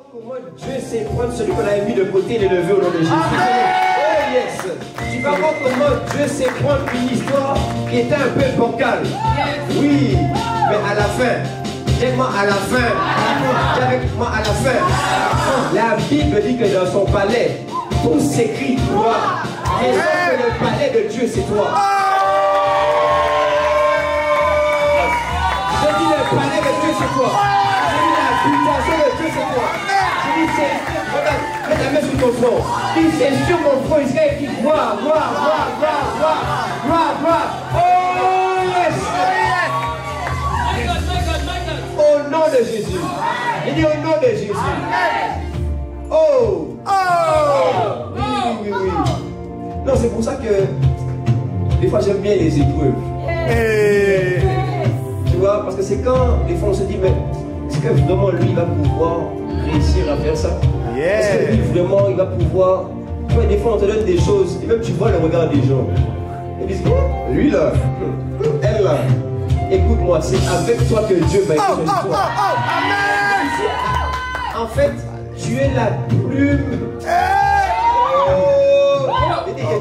Comment Dieu sait prendre celui qu'on avait mis de côté et l'élever au nom de Jésus. Oh yes. Tu vas voir comment Dieu sait prendre une histoire qui était un peu bancale. Oui, mais à la fin. Dis-moi à la fin. Dis avec moi à la fin. La Bible dit que dans son palais, tout s'écrit gloire. Raison que le palais de Dieu, c'est toi. Je dis le palais de Dieu, c'est toi. Je dis l'habitation de Dieu, c'est toi. Je dis c'est... Regarde, mets ta main sur ton front. Dis c'est sur mon front, il serait écrit gloire, gloire, gloire, gloire, gloire, gloire, gloire. Oh yes! Au nom de Jésus. Il dit au nom de Jésus. Oh! Oh! Oui, oui, oui, oui. Non, c'est pour ça que des fois j'aime bien les épreuves. Tu vois, parce que c'est quand des fois on se dit, mais est-ce que vraiment lui va pouvoir réussir à faire ça? Est-ce que lui vraiment il va pouvoir... Tu vois, des fois on te donne des choses et même tu vois le regard des gens. Ils disent, oh, lui là, elle là. Écoute-moi, c'est avec toi que Dieu va écrire l'histoire. En fait, tu es la plume.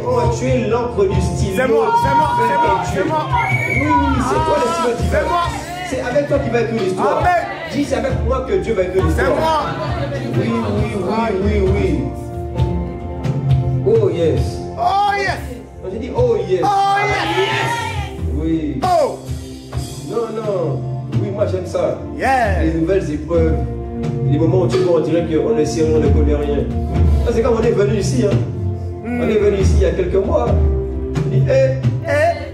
Oh, tu es l'encre du stylo. C'est moi, c'est moi, c'est moi. Oui, oui, c'est toi le stylo divin. C'est avec toi qui va écrire l'histoire. Dis, c'est avec moi que Dieu va écrire l'histoire. C'est moi. Oui, oui, oui, oui, oui. Oh yes. Oh yes. J'ai dit oh yes. Oh yes. Oui. Oh. Non, non. Oui, moi j'aime ça. Yeah. Les nouvelles épreuves. Les moments où tu vois, on dirait qu'on est sérieux, on ne connaît rien. C'est comme on est venu ici. Hein. On est venu ici il y a quelques mois. On dit,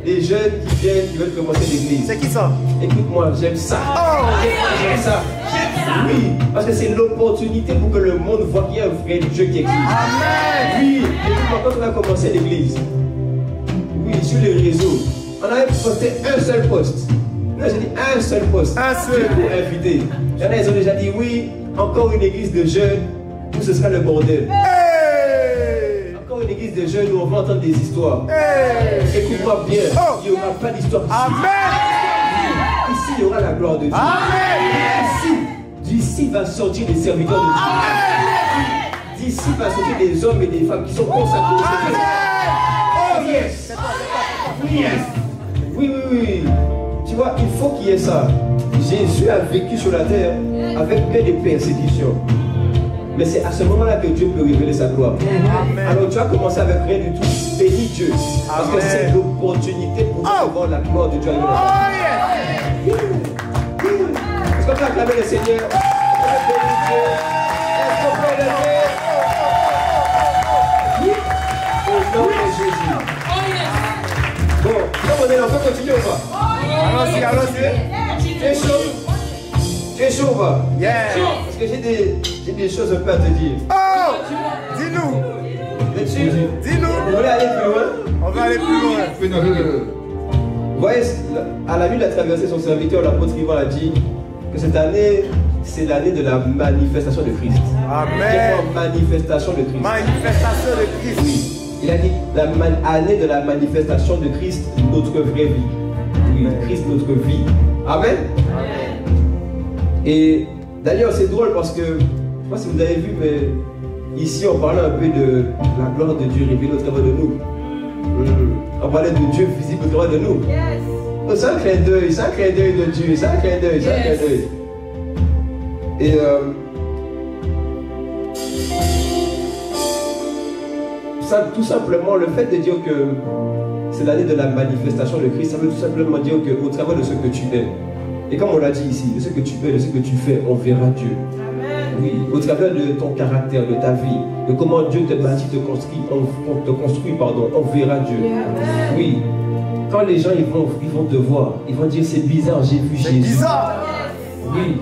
les jeunes qui viennent, qui veulent commencer l'église. C'est qui ça? Écoute-moi, j'aime ça. Oh. J'aime ça. Oui, parce que c'est l'opportunité pour que le monde voit qu'il y a un vrai Dieu qui existe. Amen. Oui, écoute-moi, quand on a commencé l'église, oui, sur les réseaux, on avait posté un seul post. Non, j'ai dit un seul post. Un seul. Pour inviter. Il y en a, ils ont déjà dit oui, encore une église de jeunes où ce sera le bordel. Encore une église de jeunes où on va entendre des histoires. Écoute-moi bien, il n'y aura pas d'histoire. Amen. Ici, il y aura la gloire de Dieu. Amen. D'ici va sortir des serviteurs de Dieu. D'ici va sortir des hommes et des femmes qui sont consacrés au Seigneur. Oh yes. Yes. Oui, oui, oui. Tu vois, il faut qu'il y ait ça. Jésus a vécu sur la terre avec plein de persécutions. Mais c'est à ce moment-là que Dieu peut révéler sa gloire. Amen. Alors tu vas commencer avec rien du tout. Bénis Dieu. Parce que c'est l'opportunité pour voir la gloire de Dieu. Oh, yes. Est-ce qu'on peut acclamer le Seigneur? Est-ce qu'on peut bénir Dieu? Est-ce qu'on peut lever? Au nom de Jésus. Bon, comme on est là, on peut continuer ou pas? Allons-y, allons-y. Tu es chaud? Tu es chaud ou pas? Yeah. Parce que j'ai des choses un peu à te dire. Oh! Dis-nous. Dis-nous. Vous voulez aller plus loin? On va aller plus loin. Vous voyez, à la vue de la traversée, son serviteur, l'apôtre Ivan a dit que cette année, c'est l'année de la manifestation de Christ. Amen. Manifestation de Christ. Manifestation de Christ. Oui. Il a dit l'année de la manifestation de Christ, notre vraie vie. Oui, Christ, notre vie. Amen. Amen. Et d'ailleurs, c'est drôle parce que, je ne sais pas si vous avez vu, mais ici, on parlait un peu de la gloire de Dieu révélée au travers de nous. On parlait de Dieu visible au travers de nous. Yes. C'est un clin d'œil de Dieu, c'est un clin d'œil, c'est un clin d'œil. Et ça, tout simplement, le fait de dire que c'est l'année de la manifestation de Christ, ça veut tout simplement dire qu'au travers de ce que tu es, et comme on l'a dit ici, de ce que tu es, de ce que tu fais, on verra Dieu. Amen. Oui, au travers de ton caractère, de ta vie, de comment Dieu te bâtit, te construit, on verra Dieu. Amen. Oui, quand les gens ils vont te voir, ils vont dire c'est bizarre, j'ai vu Jésus. C'est bizarre. Oui.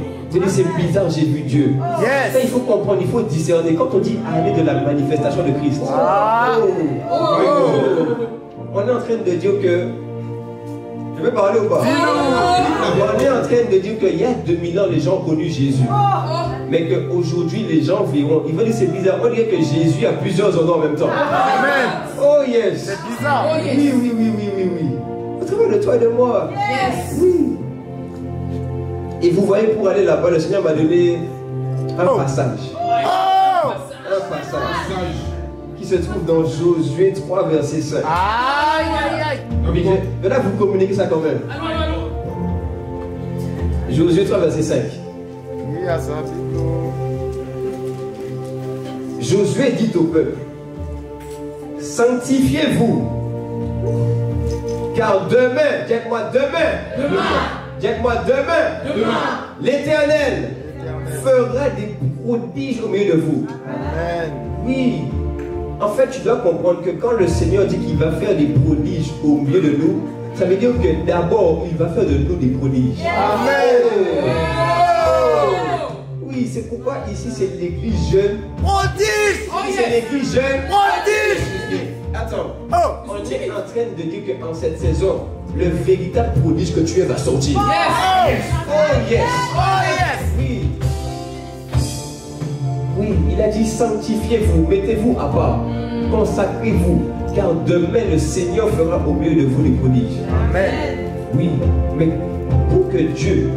C'est bizarre, j'ai vu Dieu. Yes. Ça, il faut comprendre, il faut discerner. Quand on dit année de la manifestation de Christ, on est en train de dire que... Je vais parler ou pas? On est en train de dire qu'il y a 2000 ans, les gens ont connu Jésus. Mais qu'aujourd'hui, les gens verront. Ils vont dire c'est bizarre. On dirait que Jésus a plusieurs endroits en même temps. Amen. Oh yes. C'est bizarre. Oh, yes. Oui, oui, oui, oui, oui, oui. Au travers de toi et de moi. Yes. Oui. Et vous voyez, pour aller là-bas, le Seigneur m'a donné un passage. Un passage qui se trouve dans Josué 3, verset 5. Aïe, aïe, aïe. Maintenant, vous communiquez ça quand même. Josué 3, verset 5. Josué dit au peuple, sanctifiez-vous, car demain, dites-moi demain, dites-moi demain, l'Éternel fera des prodiges au milieu de vous. Amen. Oui, en fait, tu dois comprendre que quand le Seigneur dit qu'il va faire des prodiges au milieu de nous, ça veut dire que d'abord, il va faire de nous des prodiges. Amen. Oui, c'est pourquoi ici c'est l'église jeune. Prodige. C'est l'église jeune. Prodige. Attends, on est en train de dire qu'en cette saison, le véritable prodige que tu es va sortir. Yes. Oh yes. Oh yes. Oui. Oui, il a dit sanctifiez-vous, mettez-vous à part, consacrez-vous, car demain le Seigneur fera au milieu de vous des prodiges. Amen. Oui, mais pour que Dieu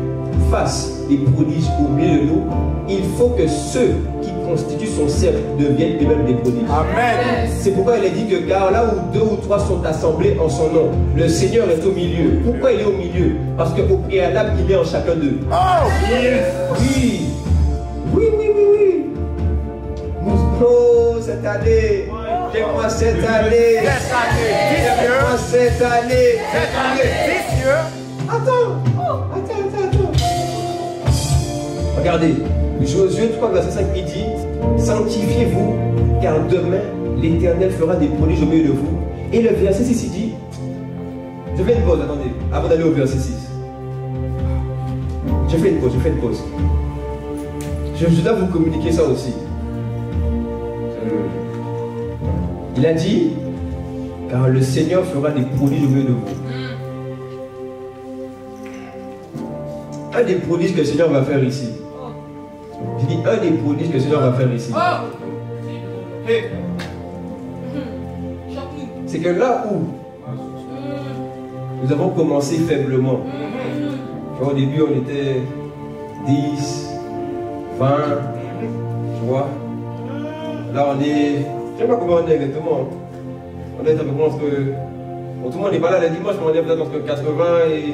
fasse des prodiges au milieu de nous, il faut que ceux qui constituent son cercle deviennent eux-mêmes des prodiges. Amen. C'est pourquoi il est dit que car là où 2 ou 3 sont assemblés en son nom, le Seigneur est au milieu. Pourquoi il est au milieu? Parce qu'au préalable, il est en chacun d'eux. Oh. Oui. Oui, oui, oui, oui. Oh, cette année. J'aime-moi cette année. J'aime-moi cette année. Attends. Regardez, Josué 3, verset 5, il dit, sanctifiez-vous, car demain, l'Éternel fera des prodiges au milieu de vous. Et le verset 6, il dit, je fais une pause, attendez, avant d'aller au verset 6. Je fais une pause. Je dois vous communiquer ça aussi. Il a dit, car le Seigneur fera des prodiges au milieu de vous. Un des prodiges que le Seigneur va faire ici. Je dis un des prodiges que le Seigneur va faire ici. C'est que là où nous avons commencé faiblement, au début on était 10, 20, tu vois. Là on est, je ne sais pas comment on est exactement. On est à peu près entre, bon, tout le monde n'est pas là le dimanche, mais on est peut-être entre 80 et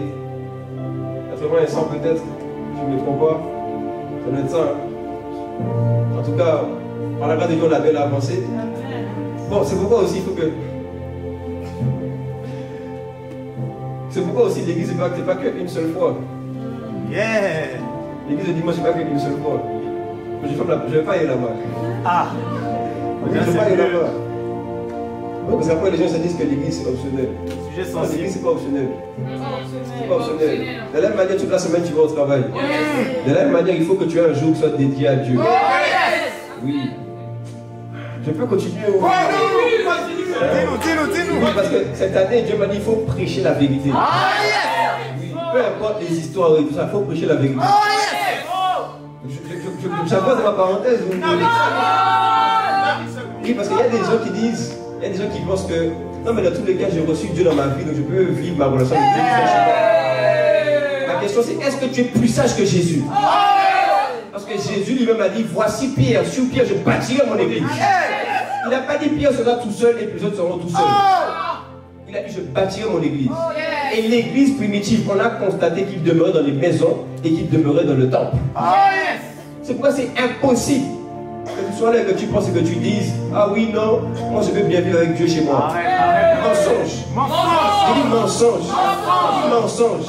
100 peut-être, je ne me trompe pas. Ça doit être ça. Hein. En tout cas, par la grâce de Dieu, on a bien avancé. Bon, c'est pourquoi aussi il faut que. C'est pourquoi aussi l'église n'est pas qu'une seule fois. Yeah. L'église de dimanche, c'est pas qu'une seule fois. Je ne vais pas aller là-bas. Ah. Je ne vais pas aller là-bas. Parce qu'après les gens se disent que l'église c'est optionnel. Sujet Non, sensible. l'église c'est pas optionnel. C'est pas optionnel. De la même manière, toute la semaine tu vas au travail. De la même manière, il faut que tu aies un jour qui soit dédié à Dieu. Oui. Je peux continuer ou... Dis-nous. Oui, parce que cette année, Dieu m'a dit il faut prêcher la vérité. Oui, peu importe les histoires et tout ça, il faut prêcher la vérité. J'avance dans ma parenthèse. Oui, parce qu'il y a des gens qui disent, il y a des gens qui pensent que non, mais dans tous les cas, j'ai reçu Dieu dans ma vie, donc je peux vivre ma relation avec Dieu. Ma question c'est, est-ce que tu es plus sage que Jésus? Parce que Jésus lui-même a dit, voici Pierre, sur Pierre je bâtirai mon église. Il n'a pas dit Pierre sera tout seul et les autres seront tout seuls. Il a dit, je bâtirai mon église. Et l'église primitive, on a constaté qu'il demeurait dans les maisons et qu'il demeurait dans le temple. C'est pourquoi c'est impossible que tu sois là et que tu penses et que tu dises, ah oui, non, moi je veux bien vivre avec Dieu chez moi. Mensonge. Je dis mensonge.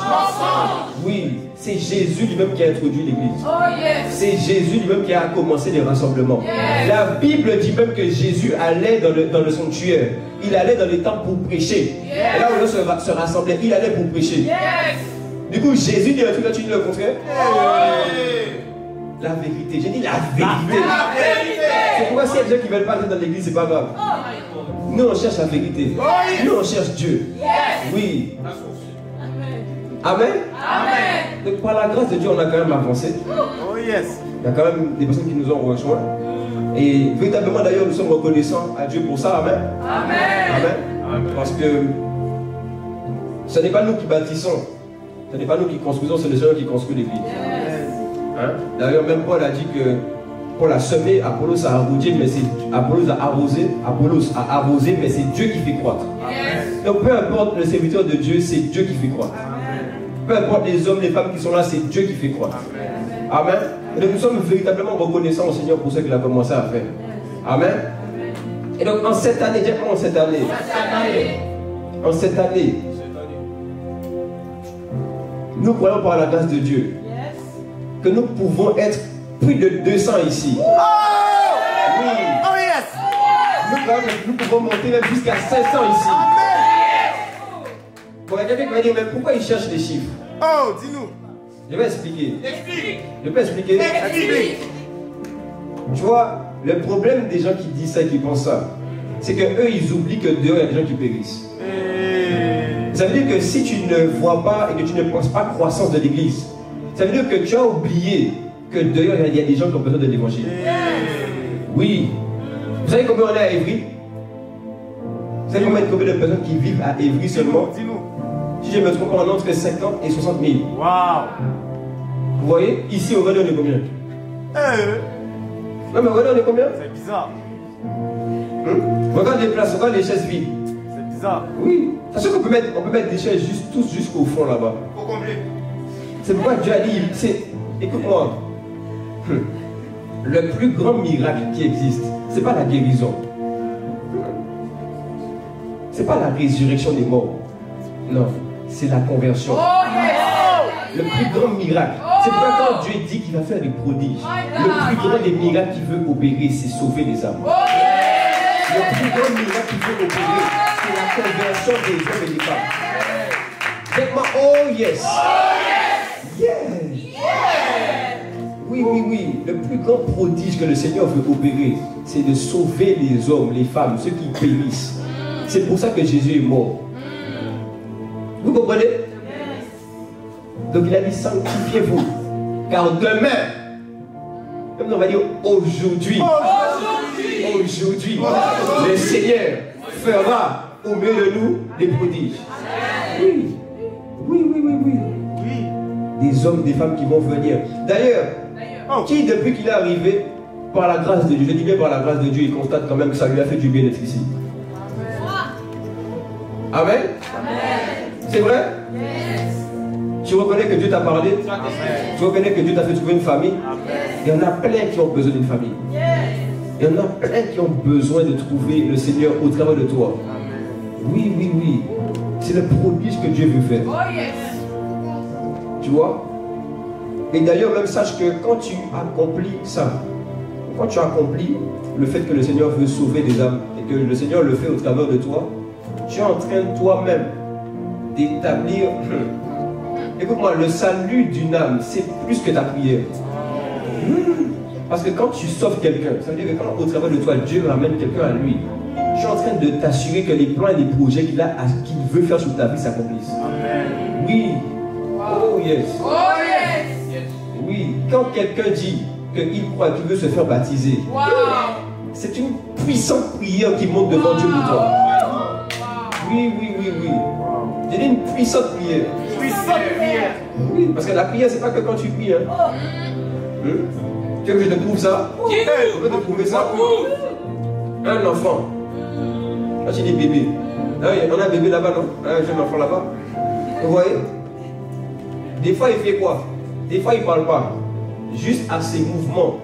Oui, c'est Jésus lui-même qui a introduit l'église. C'est Jésus lui-même qui a commencé les rassemblements. La Bible dit même que Jésus allait dans le sanctuaire. Il allait dans les temples pour prêcher. Et là où les gens se rassemblaient, il allait pour prêcher. Du coup, Jésus dit un truc, là tu dis le contraire. La vérité, j'ai dit la vérité. C'est pourquoi s'il y a des gens qui ne veulent pas aller dans l'église, c'est pas grave. Nous on cherche la vérité. Nous on cherche Dieu. Oui. Amen. Donc par la grâce de Dieu, on a quand même avancé. Il y a quand même des personnes qui nous ont rejoints. Et véritablement d'ailleurs, nous sommes reconnaissants à Dieu pour ça. Amen. Parce que ce n'est pas nous qui bâtissons. Ce n'est pas nous qui construisons, c'est le Seigneur qui construit l'église. Hein? D'ailleurs, même Paul a dit que Paul a semé, Apollos a arrosé, mais c'est Dieu qui fait croître. Donc peu importe le serviteur de Dieu, c'est Dieu qui fait croître. Peu importe les hommes, les femmes qui sont là, c'est Dieu qui fait croître. Amen. Et donc nous sommes véritablement reconnaissants au Seigneur pour ce qu'il a commencé à faire. Amen. Et donc en cette année, dites-moi en cette année. En cette année, nous croyons par la grâce de Dieu que nous pouvons être plus de 200 ici. Oui. Oh yes. Nous pouvons monter même jusqu'à 500 ici. Bon, il y a quelqu'un qui va dire, mais pourquoi il cherche les chiffres? Oh, dis-nous. Je vais expliquer. Explique. Je peux expliquer? Explique. Tu vois, le problème des gens qui disent ça et qui pensent ça, c'est qu'eux, ils oublient que dehors, il y a des gens qui périssent. Ça veut dire que si tu ne vois pas et que tu ne penses pas croissance de l'église, ça veut dire que tu as oublié que dehors, il y a des gens qui ont besoin de l'évangile. Oui. Vous savez combien on est à Évry? Vous savez combien de personnes qui vivent à Évry seulement? Dis-nous. Si je me trompe pas, on est entre 50 et 60 000. Waouh. Vous voyez? Ici, au René, on est combien? Non, mais au René, on est combien? C'est bizarre. Regarde les places, regarde les chaises vides. C'est bizarre. Oui. Sachez qu'on peut mettre des chaises tous jusqu'au fond là-bas. Faut combler. C'est pourquoi Dieu a dit, écoute-moi, le plus grand miracle qui existe, c'est pas la guérison. C'est pas la résurrection des morts. Non, c'est la conversion. Le plus grand miracle. C'est pas quand Dieu dit qu'il va faire des prodiges. Le plus grand des miracles qu'il veut opérer, c'est sauver les âmes. Le plus grand miracle qu'il veut opérer, c'est la conversion des hommes et des femmes. Dites-moi, oh yes! Yes! Oui, oui, oui. Le plus grand prodige que le Seigneur veut opérer, c'est de sauver les hommes, les femmes, ceux qui périssent. C'est pour ça que Jésus est mort. Vous comprenez? Donc il a dit sanctifiez-vous. Car demain, même on va dire aujourd'hui, le Seigneur fera au milieu de nous des prodiges. Oui. Oui, oui, oui, oui. Des hommes, des femmes qui vont venir. D'ailleurs, qui depuis qu'il est arrivé, par la grâce de Dieu, je dis bien par la grâce de Dieu, il constate quand même que ça lui a fait du bien d'être ici. Amen. C'est vrai? Tu reconnais que Dieu t'a parlé? Tu reconnais que Dieu t'a fait trouver une famille? Il y en a plein qui ont besoin d'une famille. Il y en a plein qui ont besoin de trouver le Seigneur au travers de toi. Oui, oui, oui. C'est le prodige que Dieu veut faire. Tu vois? Et d'ailleurs, même sache que quand tu accomplis ça, quand tu accomplis le fait que le Seigneur veut sauver des âmes et que le Seigneur le fait au travers de toi, tu es en train toi-même d'établir... Écoute-moi, le salut d'une âme, c'est plus que ta prière. Parce que quand tu sauves quelqu'un, ça veut dire que quand au travers de toi, Dieu ramène quelqu'un à lui, tu es en train de t'assurer que les plans et les projets qu'il veut faire sur ta vie s'accomplissent. Oui. Oh yes. Oui. Quand quelqu'un dit qu'il croit qu'il veut se faire baptiser, c'est une puissante prière qui monte devant Dieu pour toi. Oui, oui, oui, oui. J'ai dit une puissante prière. Oui, parce que la prière, c'est pas que quand tu pries. Tu veux que je te prouve ça? Je peux te prouver ça. Un enfant, quand il est bébé, on a un bébé là-bas, non? Un jeune enfant là-bas. Vous voyez? Des fois, il fait quoi? Des fois, il ne parle pas. Juste à ses mouvements,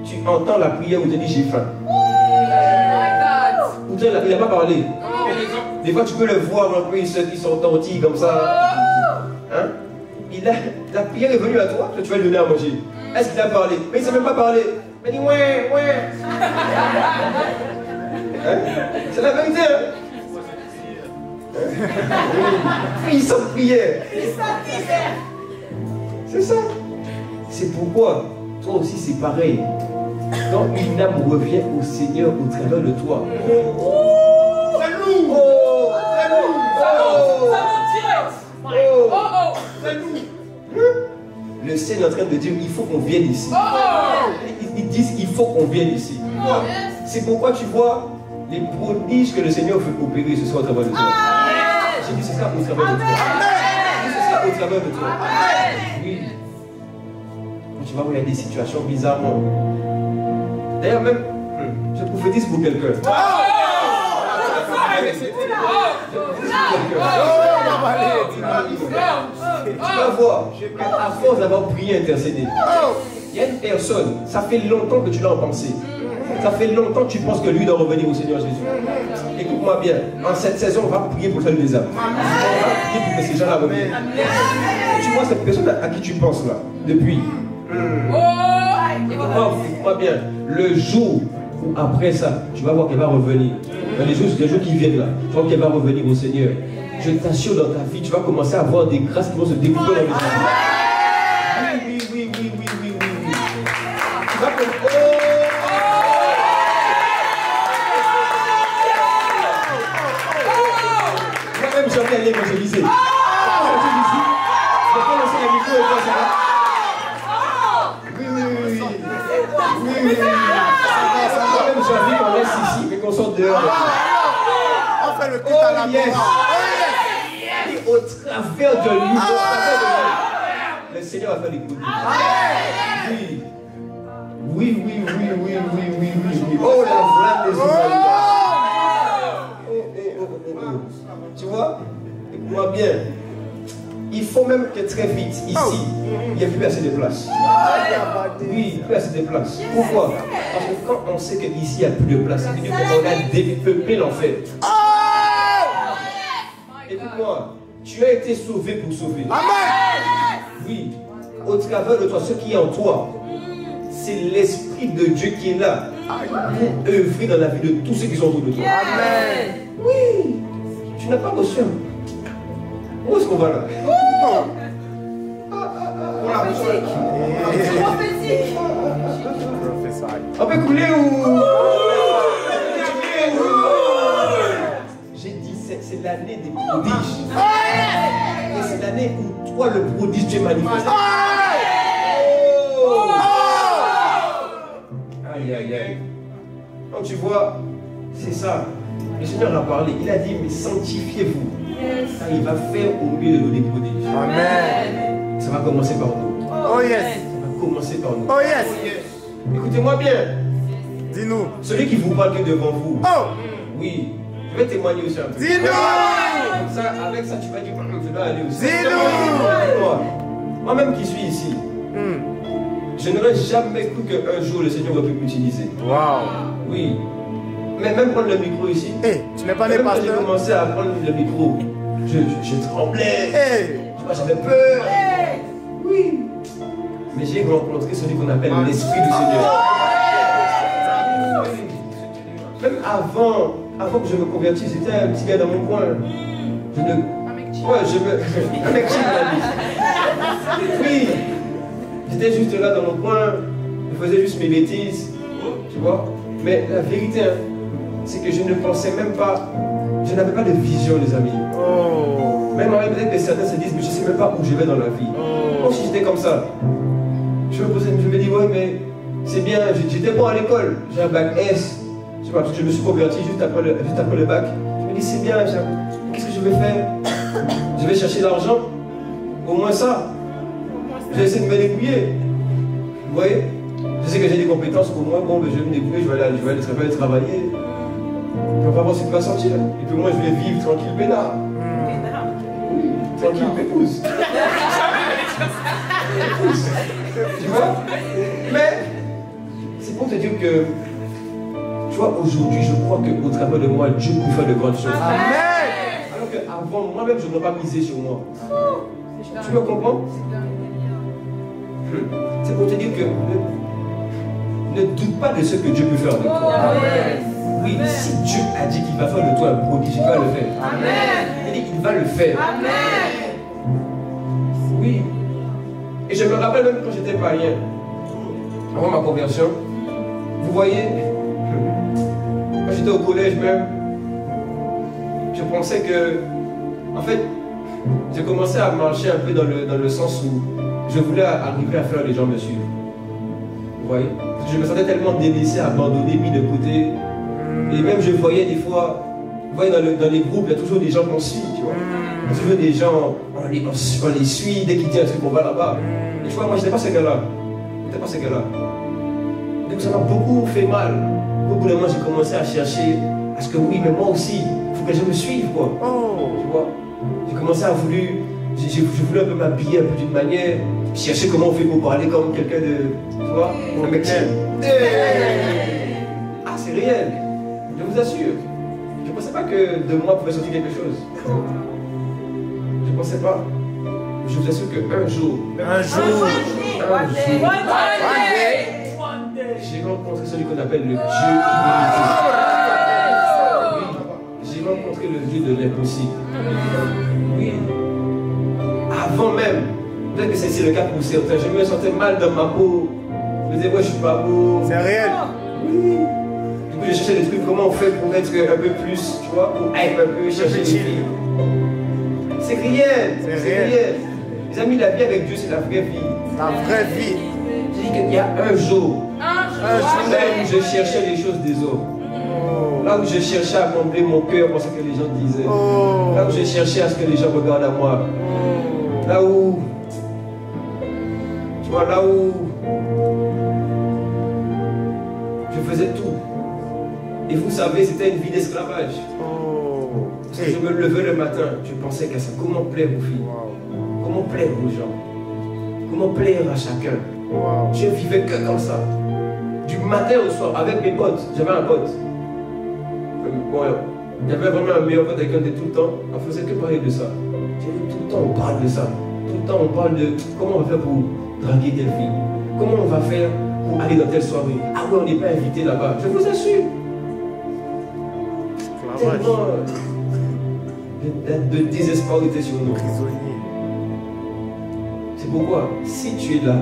tu entends la prière où tu dis j'ai faim. Ou bien il n'a pas parlé. Des fois, tu peux le voir un peu, il s'entortille comme ça. Hein? La prière est venue à toi, tu vas lui donner à manger. Est-ce qu'il a parlé? Mais il ne sait même pas parler. Il dit ouais, ouais. Hein? C'est la vérité. Puissante prière. C'est ça. C'est pourquoi, toi aussi c'est pareil. Quand une âme revient au Seigneur au travers de toi. C'est lourd. Oh, c'est lourd. Le Seigneur est en train de dire il faut qu'on vienne ici. Ils disent il faut qu'on vienne ici. C'est pourquoi tu vois les prodiges que le Seigneur veut opérer ce soir au travers de toi. J'ai dit c'est ça au travers de toi. C'est ça au travers de toi. Oui. Tu vas voir, il y a des situations bizarrement. D'ailleurs, même, je prophétise pour quelqu'un. Tu vas voir, à force d'avoir prié, intercédé, il y a une personne, ça fait longtemps que tu l'as en pensée. Ça fait longtemps que tu penses que lui doit revenir au Seigneur Jésus. Écoute-moi bien, en cette saison, on va prier pour le salut des âmes. On va prier pour que ces gens-là reviennent. Tu vois cette personne à qui tu penses là, depuis. Écoute-moi bien, le jour où après ça, tu vas voir qu'elle va revenir. Dans les jours qui viennent là, tu vas voir qu'elle va revenir au Seigneur. Je t'assure, dans ta vie, tu vas commencer à avoir des grâces qui vont se découper dans les jours. Oui. Tu vas moi-même, j'avais allé évangéliser. Je vais lancer le micro et toi, ça va. Oui. Moi-même, j'avais qu'on laisse ici, mais qu'on sorte dehors. On fait le culte à la mort. Et au travers de lui, le Seigneur va faire les coups. Oui. Oh, la flamme des humains. Tu vois? Écoute-moi bien. Il faut même que très vite, ici, il n'y ait plus assez de place. Oui, plus assez de place. Pourquoi? Parce que quand on sait qu'ici, il n'y a plus de place, ça veut dire qu'on a dépeuplé l'enfer. Écoute-moi, tu as été sauvé pour sauver. Amen. Oui, au travers de toi, ce qui est en toi, c'est l'Esprit de Dieu qui est là pour œuvrer dans la vie de tous ceux qui sont autour de toi. Amen. Oui, tu n'as pas reçu. Où est-ce qu'on va là? On peut couler ou... J'ai dit, c'est l'année des prodiges. Et c'est l'année où toi, le prodige, tu es manifesté. Aïe. Donc tu vois, c'est ça. Le Seigneur a parlé. Il a dit, mais sanctifiez-vous. Ça, il va faire au milieu de nous des prodiges. Amen. Ça va commencer par nous. Oh yes. Ça va commencer par nous. Oh yes. Écoutez-moi bien. Dis-nous. Celui qui vous parle que devant vous. Oh. Oui. Je vais témoigner aussi un peu. Dis-nous. Comme ça, avec ça, tu vas dire, je dois aller aussi. Dis-nous. Moi-même qui suis ici, je n'aurais jamais cru qu'un jour le Seigneur aurait pu m'utiliser. Wow. Oui. Mais même prendre le micro ici. Hey, tu n'es pas né même quand j'ai pasteur. commencé à prendre le micro, je tremblais. Hey. J'avais peur. Oui. Mais j'ai rencontré celui qu'on appelle l'Esprit du Seigneur. Même avant que je me convertisse, j'étais un petit gars dans mon coin. Un mec chill, oui. J'étais juste là dans mon coin, je faisais juste mes bêtises, tu vois. Mais la vérité, c'est que je ne pensais même pas, je n'avais pas de vision, les amis. Même peut-être que certains se disent, mais je ne sais même pas où je vais dans la vie. Comme si j'étais comme ça. Je me dis, ouais, mais c'est bien, j'étais bon à l'école, j'ai un bac S. Je sais pas, parce que je me suis converti juste après le bac. Je me dis, c'est bien, qu'est-ce que je vais faire? Je vais chercher l'argent. Au moins ça. Je vais essayer de me débrouiller. Vous voyez? Je sais que j'ai des compétences, au moins, bon, je vais me débrouiller, je vais aller travailler. Puis on va voir ce qui va sortir. Et puis moi, je vais vivre tranquille, peinard. Oui, tranquille, pépouse. Tu vois? Mais, c'est pour te dire que, tu vois, aujourd'hui, je crois qu'au travers de moi, Dieu peut faire de grandes choses. Amen. Alors qu'avant, moi-même, je n'aurais pas misé sur moi. Tu me comprends? C'est pour te dire que ne doute pas de ce que Dieu peut faire de toi. Oui, si Dieu a dit qu'il va faire de toi un prodige, il va le faire. Il dit qu'il va le faire. Oui. Et je me rappelle même quand j'étais païen, avant ma conversion, vous voyez, quand j'étais au collège même, je pensais que, en fait, j'ai commencé à marcher un peu dans le sens où je voulais arriver à faire les gens me suivre. Vous voyez? Parce que je me sentais tellement délaissé, abandonné, mis de côté. Et même je voyais des fois, vous voyez dans les groupes, il y a toujours des gens qu'on suit, tu vois. Il y a toujours des gens, on les suit, dès qu'ils disent un truc, on va là-bas. Et tu vois, moi, je n'étais pas ce gars-là. Je n'étais pas ce gars-là. Donc ça m'a beaucoup fait mal. Au bout d'un moment, j'ai commencé à chercher, parce que oui, mais moi aussi, il faut que je me suive, quoi. Tu vois, j'ai commencé à j'ai voulu un peu m'habiller un peu d'une manière, chercher comment on fait pour parler comme quelqu'un de, tu vois, un mec. Ah, c'est réel, je vous assure. Je ne pensais pas que de moi pouvait sortir quelque chose. Je ne pensais pas. Je vous assure qu'un jour, j'ai rencontré celui qu'on appelle le Dieu illimité. J'ai rencontré le Dieu de l'impossible. Oui. Avant même, peut-être que c'est le cas pour certains, je me sentais mal dans ma peau. Je me disais, ouais, je suis pas beau. C'est réel. Oui. Du coup, j'ai cherché des trucs, comment on fait pour être un peu plus, tu vois, pour être un peu, chercher des filles. C'est réel. C'est réel. Les amis, la vie avec Dieu, c'est la vraie vie. La vraie vie. J'ai dit qu'il y a un jour, là où je cherchais les choses des hommes. Là où je cherchais à combler mon cœur pour ce que les gens disaient. Là où je cherchais à ce que les gens regardent à moi. Là où, tu vois, là où je faisais tout. Et vous savez, c'était une vie d'esclavage. Parce que je me levais le matin, je pensais qu'à ça, comment plaire aux filles, comment plaire aux gens, comment plaire à chacun. Je vivais que comme ça. Du matin au soir, avec mes potes, j'avais un pote. Bon, j'avais vraiment un meilleur pote avec qui on était tout le temps, on faisait que parler de ça. Tout le temps on parle de ça. Tout le temps on parle de comment on va faire pour draguer telle fille. Comment on va faire pour aller dans telle soirée. Ah ouais, on n'est pas invité là-bas. Je vous assure. Tellement de désespoir était sur nous. C'est pourquoi, si tu es là,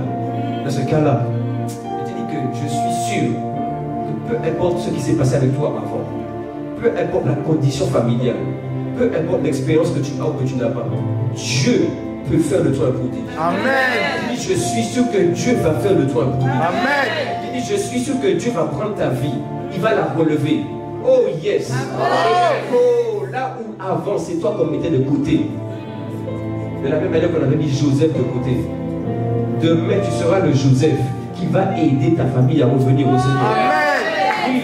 dans ce cas-là, je te dis que je suis sûr que peu importe ce qui s'est passé avec toi avant, peu importe la condition familiale, peu importe l'expérience que tu as ou que tu n'as pas, Dieu peut faire de toi un prodige. Amen. Je suis sûr que Dieu va faire de toi un prodige. Amen. Je suis sûr que Dieu va prendre ta vie, il va la relever. Oh yes. Oh, là où avant c'est toi qu'on mettait de côté. De la même manière qu'on avait mis Joseph de côté. Demain tu seras le Joseph qui va aider ta famille à revenir au Seigneur. Amen. Oui.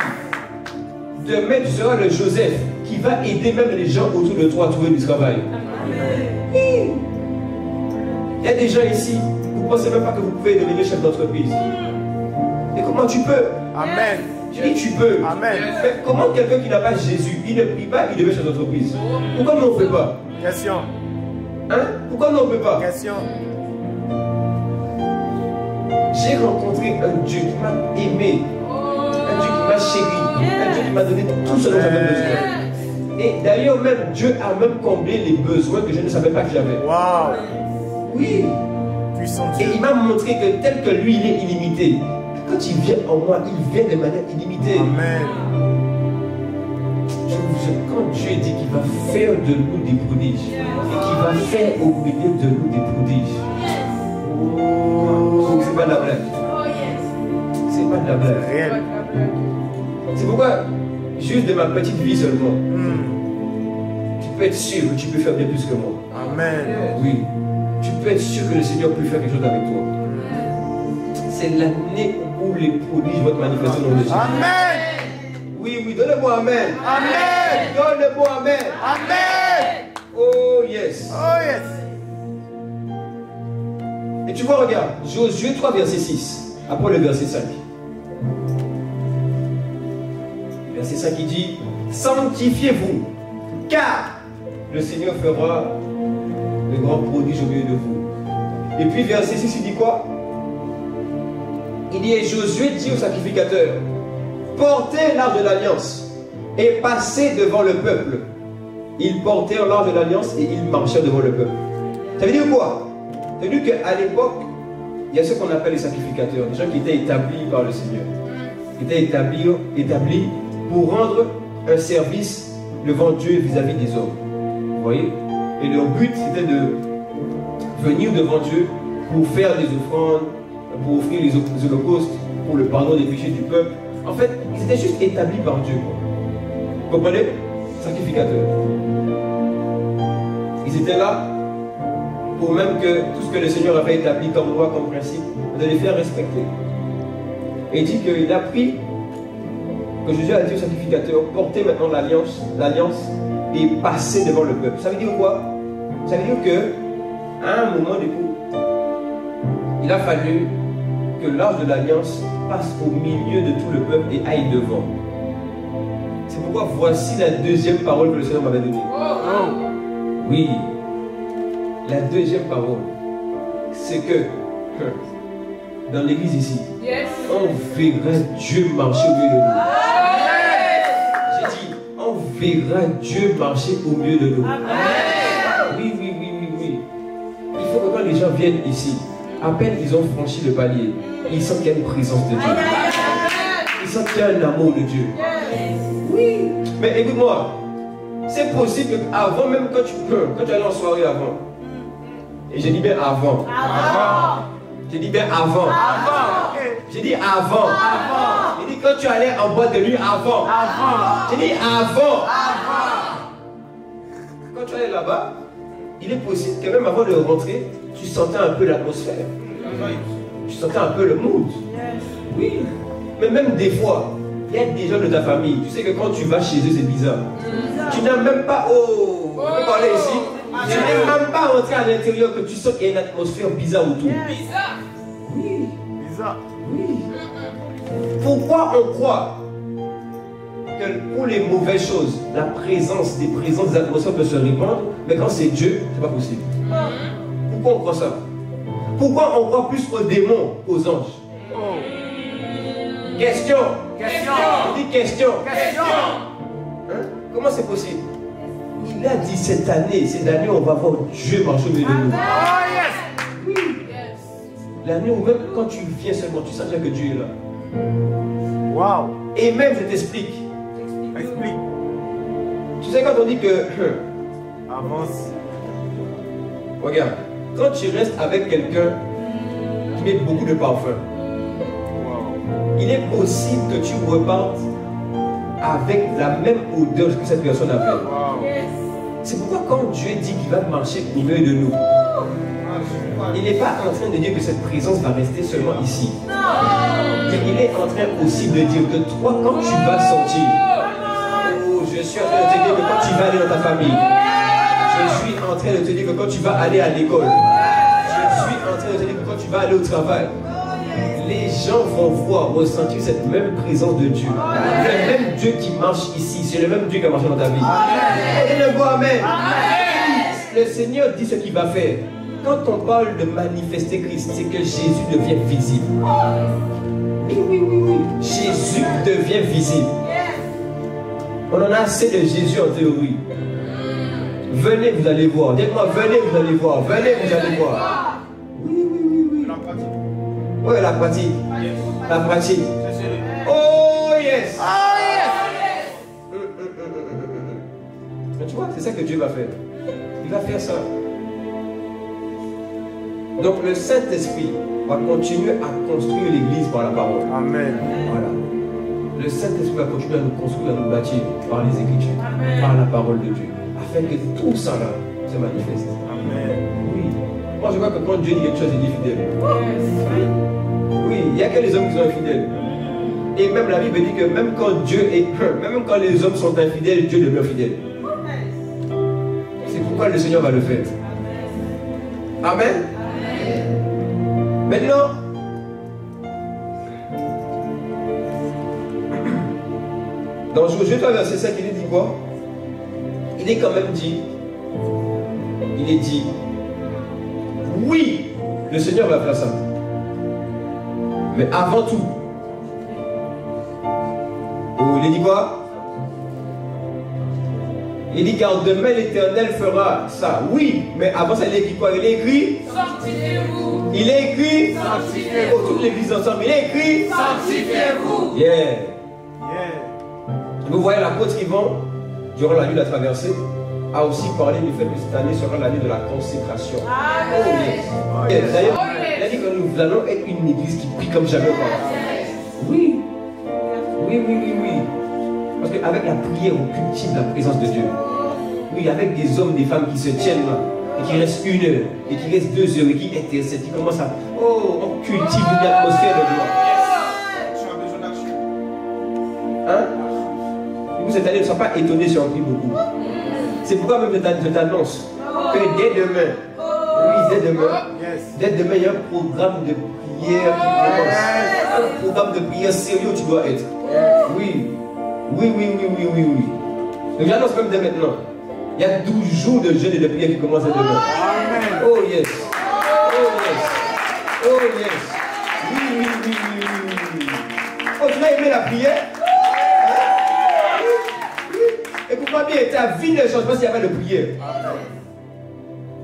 Demain tu seras le Joseph qui va aider même les gens autour de toi à trouver du travail. Oui. Il y a des gens ici, vous ne pensez même pas que vous pouvez devenir chef d'entreprise. Et comment tu peux? Amen. Je dis tu peux. Amen. Mais comment quelqu'un qui n'a pas Jésus, il ne prie pas, il devient chef d'entreprise? Pourquoi nous on ne peut pas? Question. Hein? Pourquoi nous on ne peut pas? Question. J'ai rencontré un Dieu qui m'a aimé, un Dieu qui m'a chéri, un Dieu qui m'a donné tout ce dont j'avais besoin. Et d'ailleurs même, Dieu a même comblé les besoins que je ne savais pas que j'avais. Waouh. Oui. Puissant Et Dieu. il m'a montré que tel que lui, il est illimité. Quand il vient en moi, il vient de manière illimitée. Amen. Quand Dieu dit qu'il va faire de nous des prodiges, et qu'il va faire au milieu de nous des prodiges, oh, c'est pas de la blague. C'est pas de la blague. Réel. C'est pourquoi, juste de ma petite vie seulement, tu peux être sûr que tu peux faire bien plus que moi. Amen. Oui. Tu peux être sûr que le Seigneur peut faire quelque chose avec toi. C'est l'année où les prodiges vont te manifester dans le Jésus. Amen. Oui, oui, donnez-moi Amen. Amen. Donnez-moi Amen. Amen. Oh yes. Oh yes. Et tu vois, regarde, Josué 3, verset 6, après le verset 5. Verset 5 qui dit, sanctifiez-vous, car le Seigneur fera de grands prodiges au milieu de vous. Et puis verset 6, il dit quoi? Il dit, et Josué dit au sacrificateur, portez l'arche de l'alliance et passez devant le peuple. Ils portèrent l'arche de l'alliance et ils marchèrent devant le peuple. Ça veut dire quoi? Ça veut dire qu'à l'époque, il y a ce qu'on appelle les sacrificateurs, des gens qui étaient établis par le Seigneur, qui étaient établis pour rendre un service devant Dieu vis-à-vis des hommes. Vous voyez? Et leur but, c'était de venir devant Dieu pour faire des offrandes, pour offrir les holocaustes, pour le pardon des péchés du peuple. En fait, ils étaient juste établis par Dieu. Vous comprenez? Sacrificateurs. Ils étaient là pour même que tout ce que le Seigneur avait établi comme loi, comme principe, de les faire respecter. Et il dit qu'il a pris, que Jésus a dit au sacrificateur, portez maintenant l'alliance et passez devant le peuple. Ça veut dire quoi? Ça veut dire que, à un moment du coup, il a fallu que l'arche de l'alliance passe au milieu de tout le peuple et aille devant. C'est pourquoi voici la deuxième parole que le Seigneur m'avait donnée. Oui, la deuxième parole, c'est que dans l'église ici, on verra Dieu marcher au milieu de nous. J'ai dit, on verra Dieu marcher au milieu de nous. Oui. Il faut que quand les gens viennent ici, à peine ils ont franchi le palier, ils sentent qu'il y a une présence de Dieu. Ils sentent qu'il y a un amour de Dieu. Oui. Mais écoute-moi, c'est possible qu'avant, même quand tu allais en soirée avant, et j'ai dit bien avant. J'ai dit bien avant. J'ai dit avant. J'ai dit quand tu allais en boîte de nuit avant. J'ai dit avant. Quand tu allais là-bas, il est possible que même avant de rentrer, tu sentais un peu l'atmosphère. Tu sentais un peu le mood. Oui. Mais même des fois, il y a des gens de ta famille. Tu sais que quand tu vas chez eux, c'est bizarre. Tu n'as même pas. Oh, on peut parler ici. Tu n'es même pas rentré à l'intérieur que tu sens qu'il y a une atmosphère bizarre autour. Bizarre. Oui. Bizarre. Oui. Pourquoi on croit que pour les mauvaises choses, la présence, des atmosphères peut se répandre, mais quand c'est Dieu, c'est pas possible. Pourquoi on croit ça? Pourquoi on croit plus aux démons qu'aux anges? Question. On dit question. Hein? Comment c'est possible? Il a dit cette année on va voir Dieu marcher au milieu de nous. Oui. L'année où même quand tu viens seulement, tu sens déjà que Dieu est là. Wow. Et même, je t'explique. Explique. Tu sais, quand on dit que... Avance. Regarde, quand tu restes avec quelqu'un qui met beaucoup de parfum, il est possible que tu repartes avec la même odeur que cette personne avait. Wow. C'est pourquoi quand Dieu dit qu'il va marcher au milieu de nous, il n'est pas en train de dire que cette présence va rester seulement ici. Mais il est en train aussi de dire que toi, quand tu vas sortir, oh, je suis en train de te dire que quand tu vas aller dans ta famille, je suis en train de te dire que quand tu vas aller à l'école, je suis en train de te dire que quand tu vas aller au travail, les gens vont voir, ressentir cette même présence de Dieu. Le même Dieu qui marche ici, c'est le même Dieu qui a marché dans ta vie. Amen. Le Seigneur dit ce qu'il va faire. Quand on parle de manifester Christ, c'est que Jésus devient visible. Oui. Jésus devient visible. On en a assez de Jésus en théorie. Venez, vous allez voir. Dites-moi, venez, vous allez voir. Venez, vous allez voir. Oui. La pratique. Oui, la pratique. La pratique. Oh yes. Mais tu vois, c'est ça que Dieu va faire. Il va faire ça. Donc le Saint-Esprit va continuer à construire l'Église par la parole. Amen. Voilà. Le Saint-Esprit va continuer à nous construire, à nous bâtir par les Écritures, par la parole de Dieu, afin que tout ça là se manifeste. Amen. Oui. Moi je crois que quand Dieu dit quelque chose, il est fidèle. Oui, il n'y a que les hommes qui sont infidèles. Et même la Bible dit que même quand Dieu est même quand les hommes sont infidèles, Dieu demeure fidèle. C'est pourquoi le Seigneur va le faire. Amen. Maintenant, dans Josué 3, verset 5, il est dit quoi? Il est quand même dit, oui, le Seigneur va faire ça. Mais avant tout, il est dit quoi? Il dit car demain l'Éternel fera ça. Oui, mais avant ça, il est écrit quoi? Il est écrit sanctifiez-vous. Il est écrit sanctifiez-vous. Oh, toute l'église ensemble. Il est écrit sanctifiez-vous. Yeah. Vous voyez l'apôtre Yvon, durant la nuit de la traversée, a aussi parlé du fait que cette année sera l'année de la consécration. Oh, yes. D'ailleurs, il a dit que nous allons être une église qui prie comme jamais auparavant. Oui. Parce qu'avec la prière, on cultive la présence de Dieu. Oui, avec des hommes, des femmes qui se tiennent là, et qui restent 1 heure, et qui restent 2 heures, et qui intercèdent, qui commencent à... Oh, on cultive une atmosphère de joie. cette année, ne sois pas étonné si on prie beaucoup. C'est pourquoi même je t'annonce que dès demain, oui, dès demain, il y a un programme de prière qui commence. Un programme de prière sérieux où tu dois être. Oui. Donc j'annonce même dès maintenant. Il y a 12 jours de jeûne et de prière qui commencent dès demain. Oh yes. Oui. Oh, tu as aimé la prière? Écoute-moi bien, ta vie ne change pas s'il y avait de prière.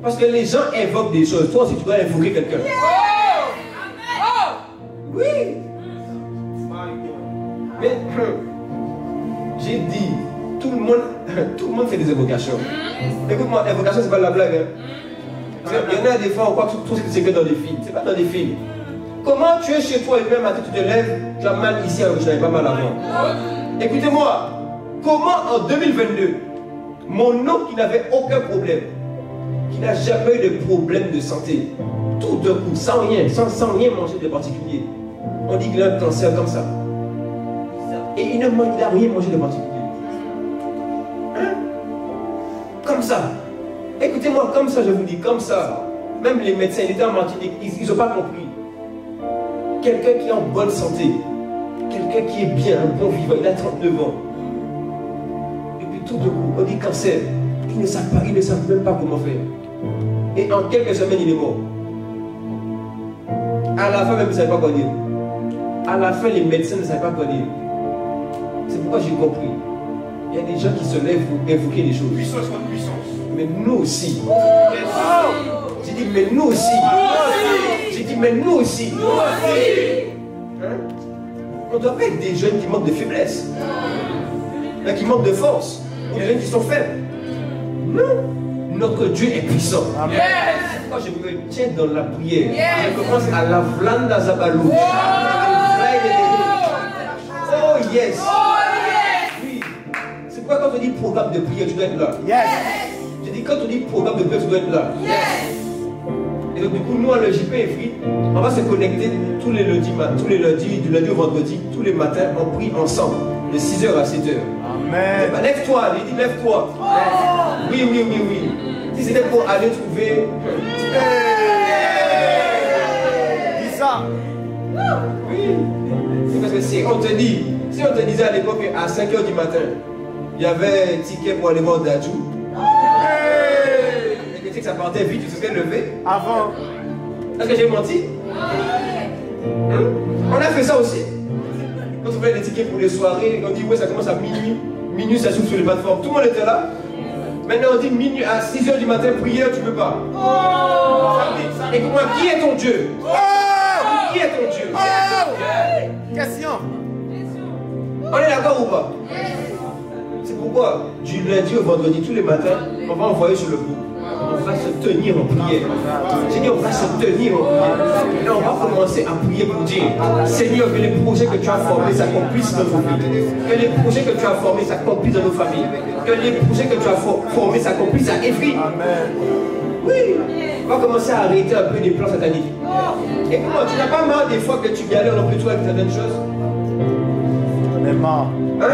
Parce que les gens invoquent des choses. Toi aussi, tu dois invoquer quelqu'un. Oui. Mais j'ai dit, tout le monde fait des invocations. Écoute-moi, invocation, c'est pas de la blague. Hein? Il y en a des fois, on croit que tout ce que c'est que dans des films. C'est pas dans des films. Comment tu es chez toi et même matin, tu te lèves, tu as mal ici alors que je n'avais pas mal avant. Écoutez-moi, comment en 2022, mon oncle qui n'avait aucun problème, qui n'a jamais eu de problème de santé, tout d'un coup, sans rien manger de particulier, on dit qu'il a un cancer comme ça. Et il n'a rien mangé de particulier. Hein? Comme ça. Écoutez-moi, comme ça, je vous dis, comme ça. Même les médecins, ils étaient en Martinique, ils n'ont pas compris. Quelqu'un qui est en bonne santé, quelqu'un qui est bien, un bon vivant, il a 39 ans. Et puis tout d'un coup, on dit cancer. Ils ne savent même pas comment faire. Et en quelques semaines, il est mort. À la fin, même, ils ne savaient pas quoi dire. À la fin, les médecins ne savaient pas quoi dire. C'est pourquoi j'ai compris. Il y a des gens qui se lèvent pour évoquer des choses. Puissance contre puissance. Mais nous aussi. J'ai dit, mais nous aussi. J'ai dit, mais nous aussi. Hein? On ne doit pas être des jeunes qui manquent de faiblesse. Qui manquent de force. Ou des jeunes qui sont faibles. Non. Notre Dieu est puissant. Moi, je me tiens dans la prière. Je commence à la Vlaanda Zabalou. Oh yes. Oui. C'est pourquoi quand on dit programme de prière, tu dois être là. Je dis quand on dit programme de prière, tu dois être là. Et donc du coup, nous à l'EJP et Free, on va se connecter tous les lundis, du lundi au vendredi, tous les matins, on prie ensemble, de 6h à 7h. Amen. Bah, lève-toi, il dit lève-toi. Oui. Si c'était pour aller trouver... Dis ça. Oui. C'est parce que si on te disait à l'époque qu'à 5h du matin, il y avait un ticket pour aller voir Dadjou, et que tu sais que ça partait vite, tu serais levé. Avant. Est-ce que j'ai menti? On a fait ça aussi. Quand on fait des tickets pour les soirées, on dit ouais, ça commence à minuit. Minuit, ça s'ouvre sur les plateformes. Tout le monde était là. Maintenant, on dit minuit à 6h du matin, prière, tu peux pas. Écoute-moi, qui est ton Dieu? Qui est ton Dieu? Question. On est d'accord ou pas? C'est pourquoi, du lundi au vendredi, tous les matins, on va envoyer sur le groupe. On va se tenir en prière. J'ai dit, on va se tenir en prière. Et on va commencer à prier pour dire, Seigneur, que les projets que tu as formés s'accomplissent dans nos vies. Que les projets que tu as formés s'accomplissent dans nos familles. Que les projets que tu as formés s'accomplissent à Evry. Oui. On va commencer à arrêter un peu les plans sataniques. Et comment, tu n'as pas marre des fois que tu galères un peu toi avec certaines choses? On est marre. Hein?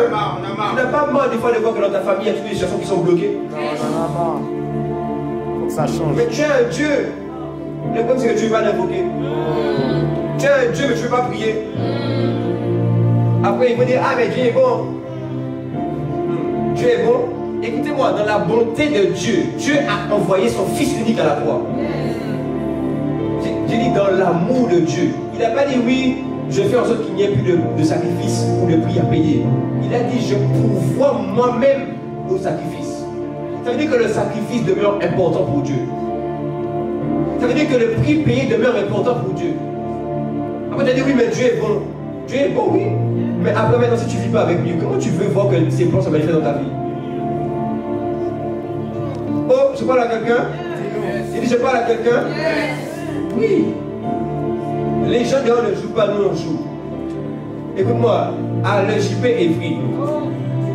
Tu n'as pas marre des fois de voir que dans ta famille, il y a toutes les situations qui sont bloquées? Non, on en a marre. Faut que ça change. Mais tu as un Dieu. Le problème, c'est que tu ne veux pas l'invoquer. Tu as un Dieu, mais tu ne veux pas prier. Après, il faut dire, ah, mais Dieu est bon. Dieu est bon. Écoutez-moi, dans la bonté de Dieu, Dieu a envoyé son Fils unique à la croix. J'ai dit dans l'amour de Dieu. Il n'a pas dit oui, je fais en sorte qu'il n'y ait plus de sacrifice ou de prix à payer. Il a dit je pourvois moi-même au sacrifice. Ça veut dire que le sacrifice demeure important pour Dieu. Ça veut dire que le prix payé demeure important pour Dieu. Après tu as dit oui mais Dieu est bon. Dieu est bon, oui. Mais après maintenant si tu ne vis pas avec lui, comment tu veux voir que ses plans se manifestent dans ta vie? Oh, je parle à quelqu'un? Il dit je parle à quelqu'un? Oui. Les gens dehors ne jouent pas, nous on joue. Écoute-moi, à l'EJP Evry,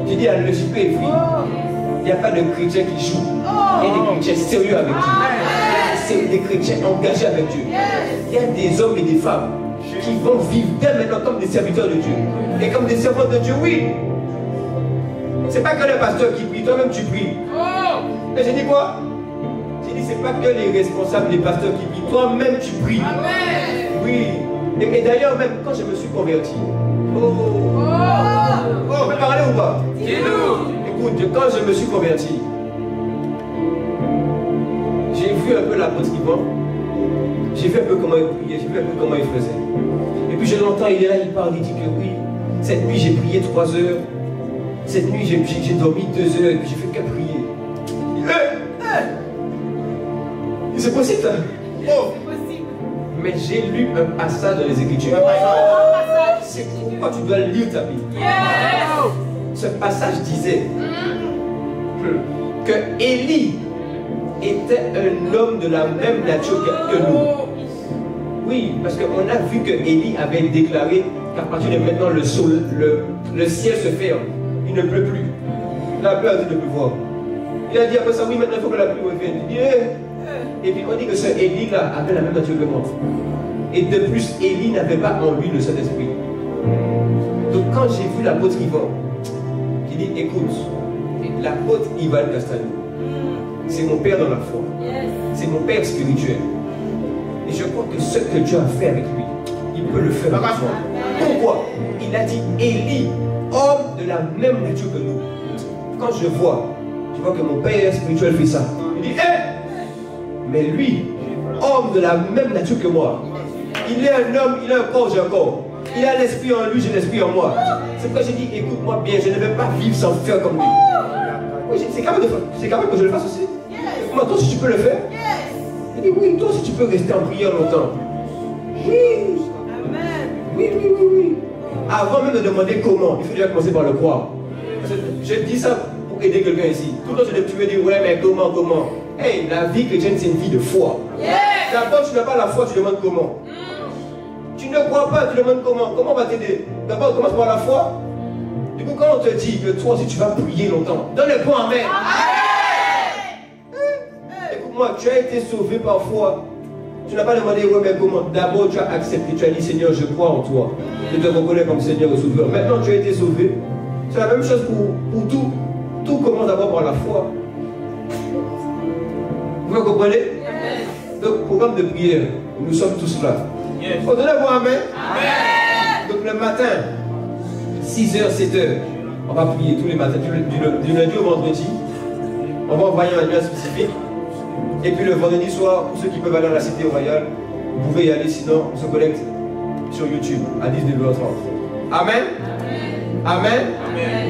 j'ai dit à l'EJP Evry, il n'y a pas de chrétiens qui jouent. Il y a des chrétiens sérieux avec Dieu. C'est des chrétiens engagés avec Dieu. Il y a des hommes et des femmes qui vont vivre dès maintenant comme des serviteurs de Dieu. Et comme des servants de Dieu, oui. C'est pas que le pasteur qui prie, toi-même tu pries. Et j'ai dit quoi? J'ai dit, c'est pas que les responsables, les pasteurs qui prient, toi-même tu pries. Amen. Oui. Et d'ailleurs, même quand je me suis converti, on peut parler ou pas? Dis-nous. Écoute, quand je me suis converti, j'ai vu un peu l'apôtre Yvan, j'ai vu un peu comment il priait, j'ai vu un peu comment il faisait. Et puis je l'entends, il est là, il parle, il dit que oui, cette nuit j'ai prié 3 heures, cette nuit j'ai dormi 2 heures, et puis j'ai fait qu'à prier. C'est possible ça? Oh. Mais j'ai lu un passage dans les Écritures. C'est pourquoi tu dois lire ta Bible. Ce passage disait que Élie était un homme de la même nature que nous. Oui, parce qu'on a vu que Élie avait déclaré qu'à partir de maintenant le ciel se ferme. Il ne pleut plus. La pluie a dit de pleuvoir. Il a dit après ça, oui, maintenant il faut que la pluie revienne. Il dit, et puis on dit que ce Élie-là avait la même nature que moi. Et de plus, Élie n'avait pas en lui le Saint-Esprit. Donc quand j'ai vu l'apôtre Yvan, j'ai dit, écoute, l'apôtre Yvan Castagno, c'est mon père dans la foi. C'est mon père spirituel. Et je crois que ce que Dieu a fait avec lui, il peut le faire avec moi. Pourquoi? Il a dit, Élie, homme de la même nature que nous. Quand je vois que mon père spirituel fait ça, il dit, mais lui, homme de la même nature que moi, il est un homme, il a un corps, j'ai un corps. Il a l'esprit en lui, j'ai l'esprit en moi. C'est pourquoi j'ai dit, écoute-moi bien, je ne vais pas vivre sans faire comme lui. Oui, c'est capable que je le fasse aussi. Moi, toi, si tu peux le faire. Il dit, oui, toi, si tu peux rester en prière longtemps. Oui. Oui. Avant même de demander comment, il faut déjà commencer par le croire. Je dis ça pour aider quelqu'un ici. Tout le temps, tu veux dire, ouais, mais comment? Hey, la vie chrétienne, c'est une vie de foi. D'abord, tu n'as pas la foi, tu demandes comment. Tu ne crois pas, tu demandes comment. Comment on va t'aider? D'abord, commence par la foi. Du coup, quand on te dit que toi, si tu vas prier longtemps, donne le point amen. Écoute-moi, tu as été sauvé par foi. Tu n'as pas demandé, ouais, mais comment? D'abord, tu as accepté, tu as dit, Seigneur, je crois en toi. Je te reconnais comme Seigneur et Sauveur. Maintenant, tu as été sauvé. C'est la même chose pour tout. Tout commence d'abord par la foi. Vous comprenez? Donc, programme de prière, nous sommes tous là. On donne un amen. Donc, le matin, 6h, 7h, on va prier tous les matins, du lundi au vendredi. On va envoyer un lien spécifique. Et puis le vendredi soir, pour ceux qui peuvent aller à la Cité Royale, vous pouvez y aller, sinon on se connecte sur YouTube à 19h30. Amen. Amen.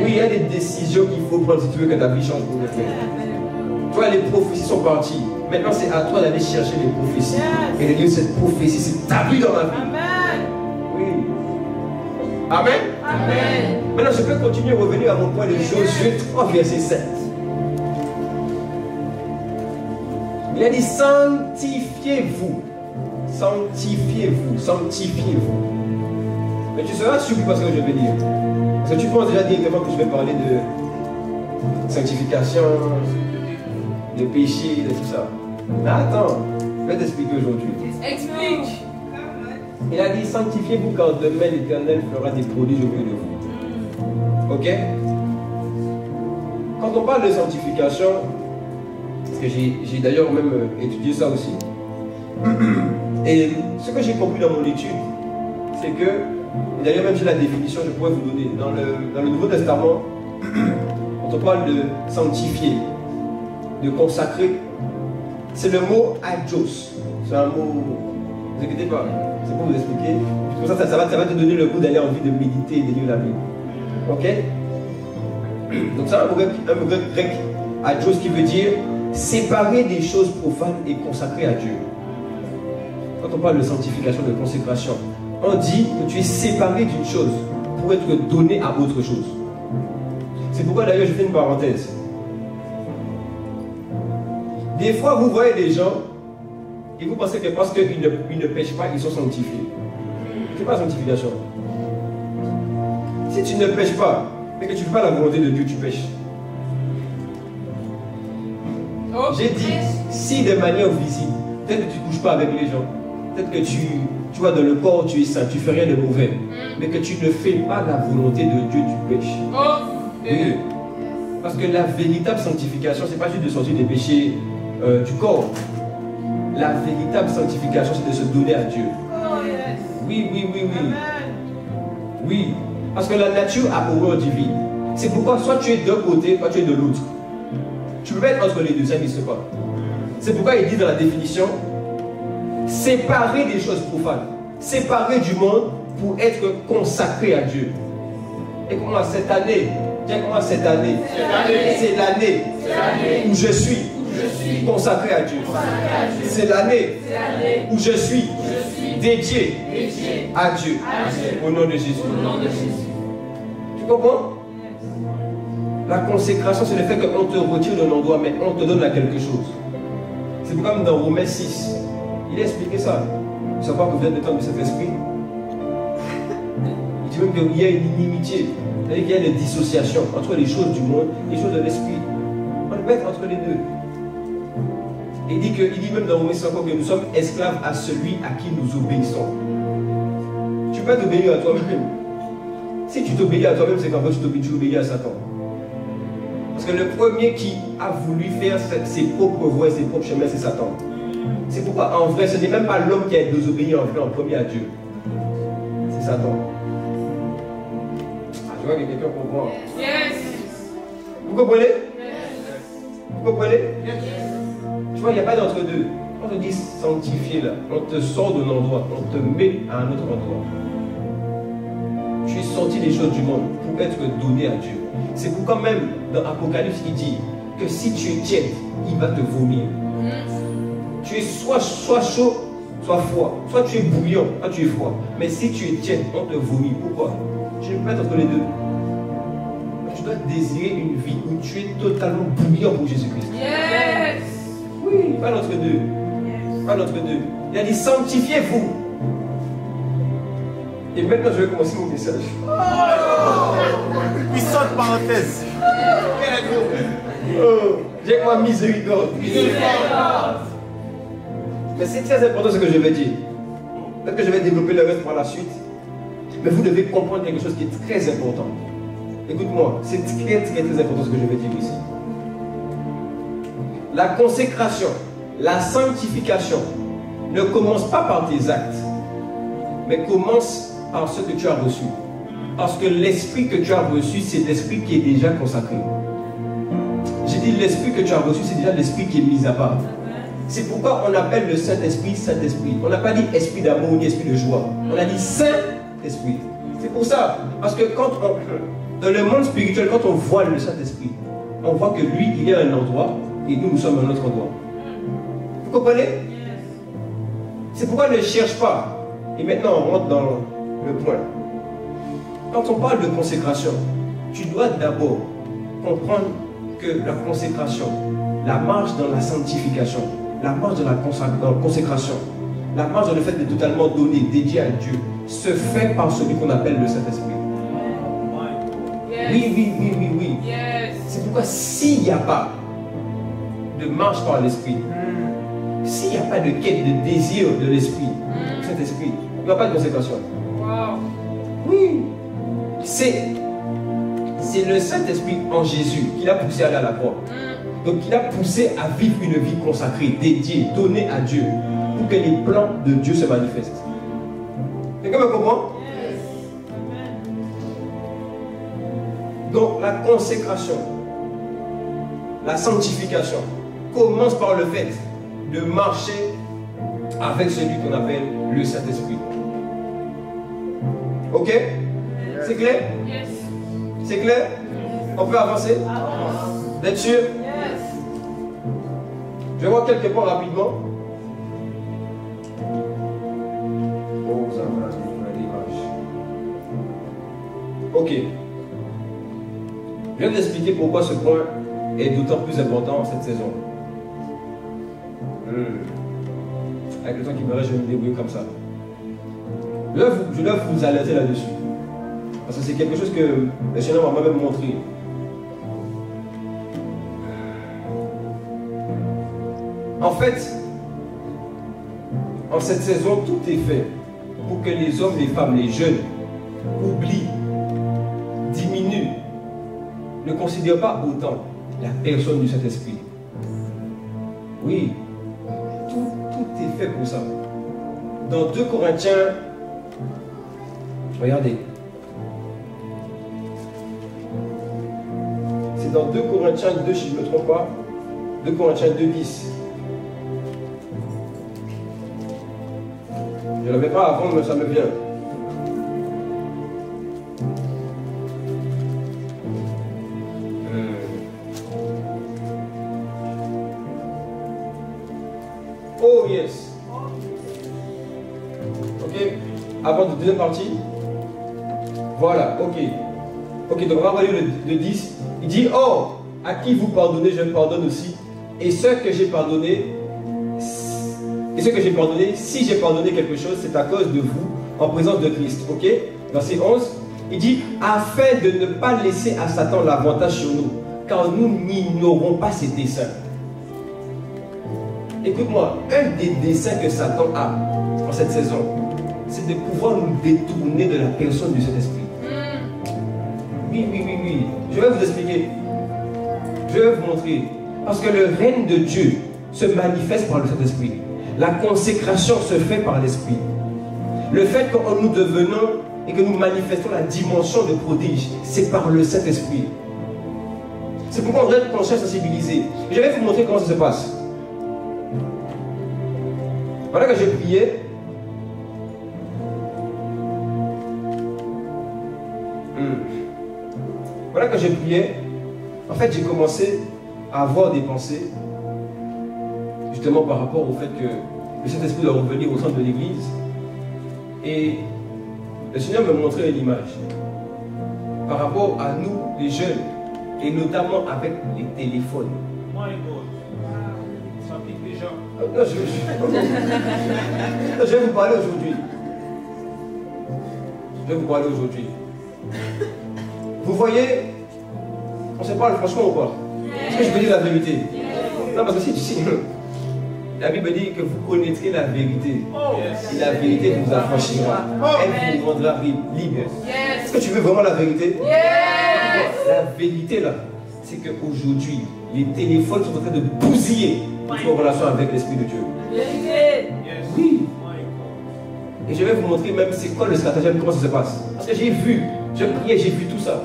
Oui, il y a des décisions qu'il faut prendre si tu veux que ta vie change pour le faire. Toi, les prophéties sont parties. Maintenant, c'est à toi d'aller chercher les prophéties. Et de dire, cette prophétie s'établit dans ma vie. Oui. Amen. Maintenant, je peux continuer à revenir à mon point de Josué 3, verset 7. Il a dit, sanctifiez-vous. Mais tu seras surpris par ce que je vais dire. Parce que tu penses déjà directement que je vais parler de sanctification, de péché, de tout ça. Mais attends, je vais t'expliquer aujourd'hui. Explique. Il a dit, sanctifiez-vous car demain l'Éternel fera des prodiges au milieu de vous. Ok? Quand on parle de sanctification, parce que j'ai d'ailleurs même étudié ça aussi, et ce que j'ai compris dans mon étude, c'est que, et d'ailleurs même j'ai la définition, je pourrais vous donner, dans le Nouveau Testament, quand on parle de sanctifier, de consacrer, c'est le mot agios. C'est un mot, ne vous inquiétez pas, c'est pour vous expliquer. Comme ça va te donner le goût d'aller envie de méditer et de lire la Bible. Ok? Donc c'est un mot grec, agios, qui veut dire séparer des choses profanes et consacrer à Dieu. Quand on parle de sanctification, de consécration, on dit que tu es séparé d'une chose pour être donné à autre chose. C'est pourquoi d'ailleurs je fais une parenthèse. Des fois vous voyez des gens et vous pensez que parce qu'ils ne pêchent pas, ils sont sanctifiés. C'est pas sanctification. Si tu ne pêches pas, mais que tu ne fais pas la volonté de Dieu, tu pêches. J'ai dit, si de manière visible, peut-être que tu ne couches pas avec les gens, peut-être que tu vois dans le corps, tu es saint, tu ne fais rien de mauvais, mais que tu ne fais pas la volonté de Dieu, tu pêches. Oui. Parce que la véritable sanctification, ce n'est pas juste de sortir des péchés du corps. La véritable sanctification, c'est de se donner à Dieu. Oui, oui, oui, oui. Oui. Parce que la nature a horreur divine. C'est pourquoi soit tu es d'un côté, soit tu es de l'autre. Tu ne peux pas être entre les deux, ça n'existe pas. C'est pourquoi il dit dans la définition, séparer des choses profanes, séparer du monde pour être consacré à Dieu. Et comment cette année, tiens, comment cette année, c'est l'année où je suis consacré à Dieu. C'est l'année où je suis dédié à Dieu. Au nom de Jésus. Tu comprends? La consécration, c'est le fait qu'on te retire d'un endroit, mais on te donne à quelque chose. C'est comme dans Romains 6. Il a expliqué ça. Vous savez que vous êtes le temps de cet esprit. Il dit même qu'il y a une inimitié. C'est-à-dire qu'il y a une dissociation entre les choses du monde et les choses de l'esprit. On peut être entre les deux. Et il dit même dans Romains 6 que nous sommes esclaves à celui à qui nous obéissons. Tu peux t'obéir à toi-même. Si tu t'obéis à toi-même, c'est qu'en fait tu obéis à Satan. Parce que le premier qui a voulu faire ses propres voies et ses propres chemins, c'est Satan. C'est pourquoi en vrai, ce n'est même pas l'homme qui a désobéi en vrai en premier à Dieu. C'est Satan. Ah, je vois que quelqu'un comprend. Yes. Vous comprenez? Yes. Vous comprenez? Yes. Tu vois, il n'y a pas d'entre-deux. On te dit sanctifié là, on te sort d'un endroit, on te met à un autre endroit. Tu es sorti des choses du monde pour être donné à Dieu. C'est pourquoi même dans Apocalypse il dit que si tu es tiède, il va te vomir. Tu es soit chaud, soit froid. Soit tu es bouillant, soit tu es froid. Mais si tu es tiède, on te vomit. Pourquoi? Je ne peux pas être entre les deux. Tu dois désirer une vie où tu es totalement bouillant pour Jésus-Christ. Yes. Oui, pas l'entre deux. Pas l'entre deux. Il a dit sanctifiez-vous. Et maintenant je vais commencer mon message. Puissante parenthèse. Oh, j'ai que ma miséricorde. Mais c'est très important ce que je vais dire. Peut-être que je vais développer le reste par la suite. Mais vous devez comprendre quelque chose qui est très important. Écoute-moi, c'est très important ce que je vais dire ici. La consécration, la sanctification ne commence pas par tes actes, mais commence par ce que tu as reçu. Parce que l'esprit que tu as reçu, c'est l'esprit qui est déjà consacré. J'ai dit l'esprit que tu as reçu, c'est déjà l'esprit qui est mis à part. C'est pourquoi on appelle le Saint-Esprit Saint-Esprit. On n'a pas dit esprit d'amour ni esprit de joie. On a dit Saint-Esprit. C'est pour ça. Parce que quand dans le monde spirituel, quand on voit le Saint-Esprit, on voit que lui, il est à un endroit et nous, nous sommes à un autre endroit. Vous comprenez? C'est pourquoi ne cherche pas. Et maintenant, on rentre dans le point. Quand on parle de consécration, tu dois d'abord comprendre que la consécration, la marche dans la sanctification, la marche dans la consécration, la marche dans le fait de totalement donner, dédié à Dieu, se fait par celui qu'on appelle le Saint-Esprit. Yes. Oui. Yes. C'est pourquoi s'il n'y a pas de marche par l'Esprit, s'il n'y a pas de quête de désir de l'Esprit, cet Esprit, il n'y aura pas de consécration. Wow. Oui. C'est le Saint-Esprit en Jésus qui l'a poussé à aller à la croix. Donc il a poussé à vivre une vie consacrée, dédiée, donnée à Dieu, pour que les plans de Dieu se manifestent. Quelqu'un me comprend? Donc la consécration, la sanctification commence par le fait de marcher avec celui qu'on appelle le Saint-Esprit. Ok? C'est clair? Yes. C'est clair? On peut avancer? Vous êtes sûr? Yes. Je vais voir quelques points rapidement. Oh, ça va, l'image. Ok. Je vais vous expliquer pourquoi ce point est d'autant plus important cette saison. Avec le temps qui me reste, je vais me débrouiller comme ça. Je dois vous alerter là-dessus. Parce que c'est quelque chose que le Seigneur m'a moi-même montré. En fait, en cette saison, tout est fait pour que les hommes, les femmes, les jeunes oublient, diminuent ne considère pas autant la personne du Saint-Esprit. Oui, tout est fait pour ça. Dans 2 Corinthiens, regardez. C'est dans 2 Corinthiens 2, si je ne me trompe pas. 2 Corinthiens 2, 10. Je ne l'avais pas avant, mais ça me vient. Oh yes. Ok. Avant de deuxième partie. Voilà, ok. Ok, donc on va regarder le 10. Il dit, oh, à qui vous pardonnez, je pardonne aussi. Et ce que j'ai pardonné, si j'ai pardonné quelque chose, c'est à cause de vous, en présence de Christ. Ok. Verset 11. Il dit, afin de ne pas laisser à Satan l'avantage sur nous, car nous n'ignorons pas ses desseins. Écoute-moi, un des desseins que Satan a en cette saison, c'est de pouvoir nous détourner de la personne du Saint-Esprit. Oui. Je vais vous expliquer. Je vais vous montrer. Parce que le règne de Dieu se manifeste par le Saint-Esprit. La consécration se fait par l'Esprit. Le fait que nous devenons et que nous manifestons la dimension de prodige, c'est par le Saint-Esprit. C'est pourquoi on doit être conscient, sensibilisé. Je vais vous montrer comment ça se passe. Voilà que j'ai prié. Voilà que j'ai prié. En fait, j'ai commencé à avoir des pensées, justement par rapport au fait que le Saint-Esprit doit revenir au centre de l'église. Et le Seigneur me montrait une image par rapport à nous, les jeunes, et notamment avec les téléphones. Ça pique déjà. Non, je vais vous parler aujourd'hui. Vous voyez, on se parle franchement ou pas? Est-ce que je peux dire la vérité? Non, parce que si la Bible dit que vous connaîtrez la vérité, et la vérité vous affranchira, elle vous rendra libre. Est-ce que tu veux vraiment la vérité? La vérité là, c'est qu'aujourd'hui, les téléphones sont en train de bousiller votre relation avec l'Esprit de Dieu. Oui. Et je vais vous montrer même c'est quoi le stratagème, comment ça se passe. Parce que j'ai vu, je priais, j'ai vu tout ça.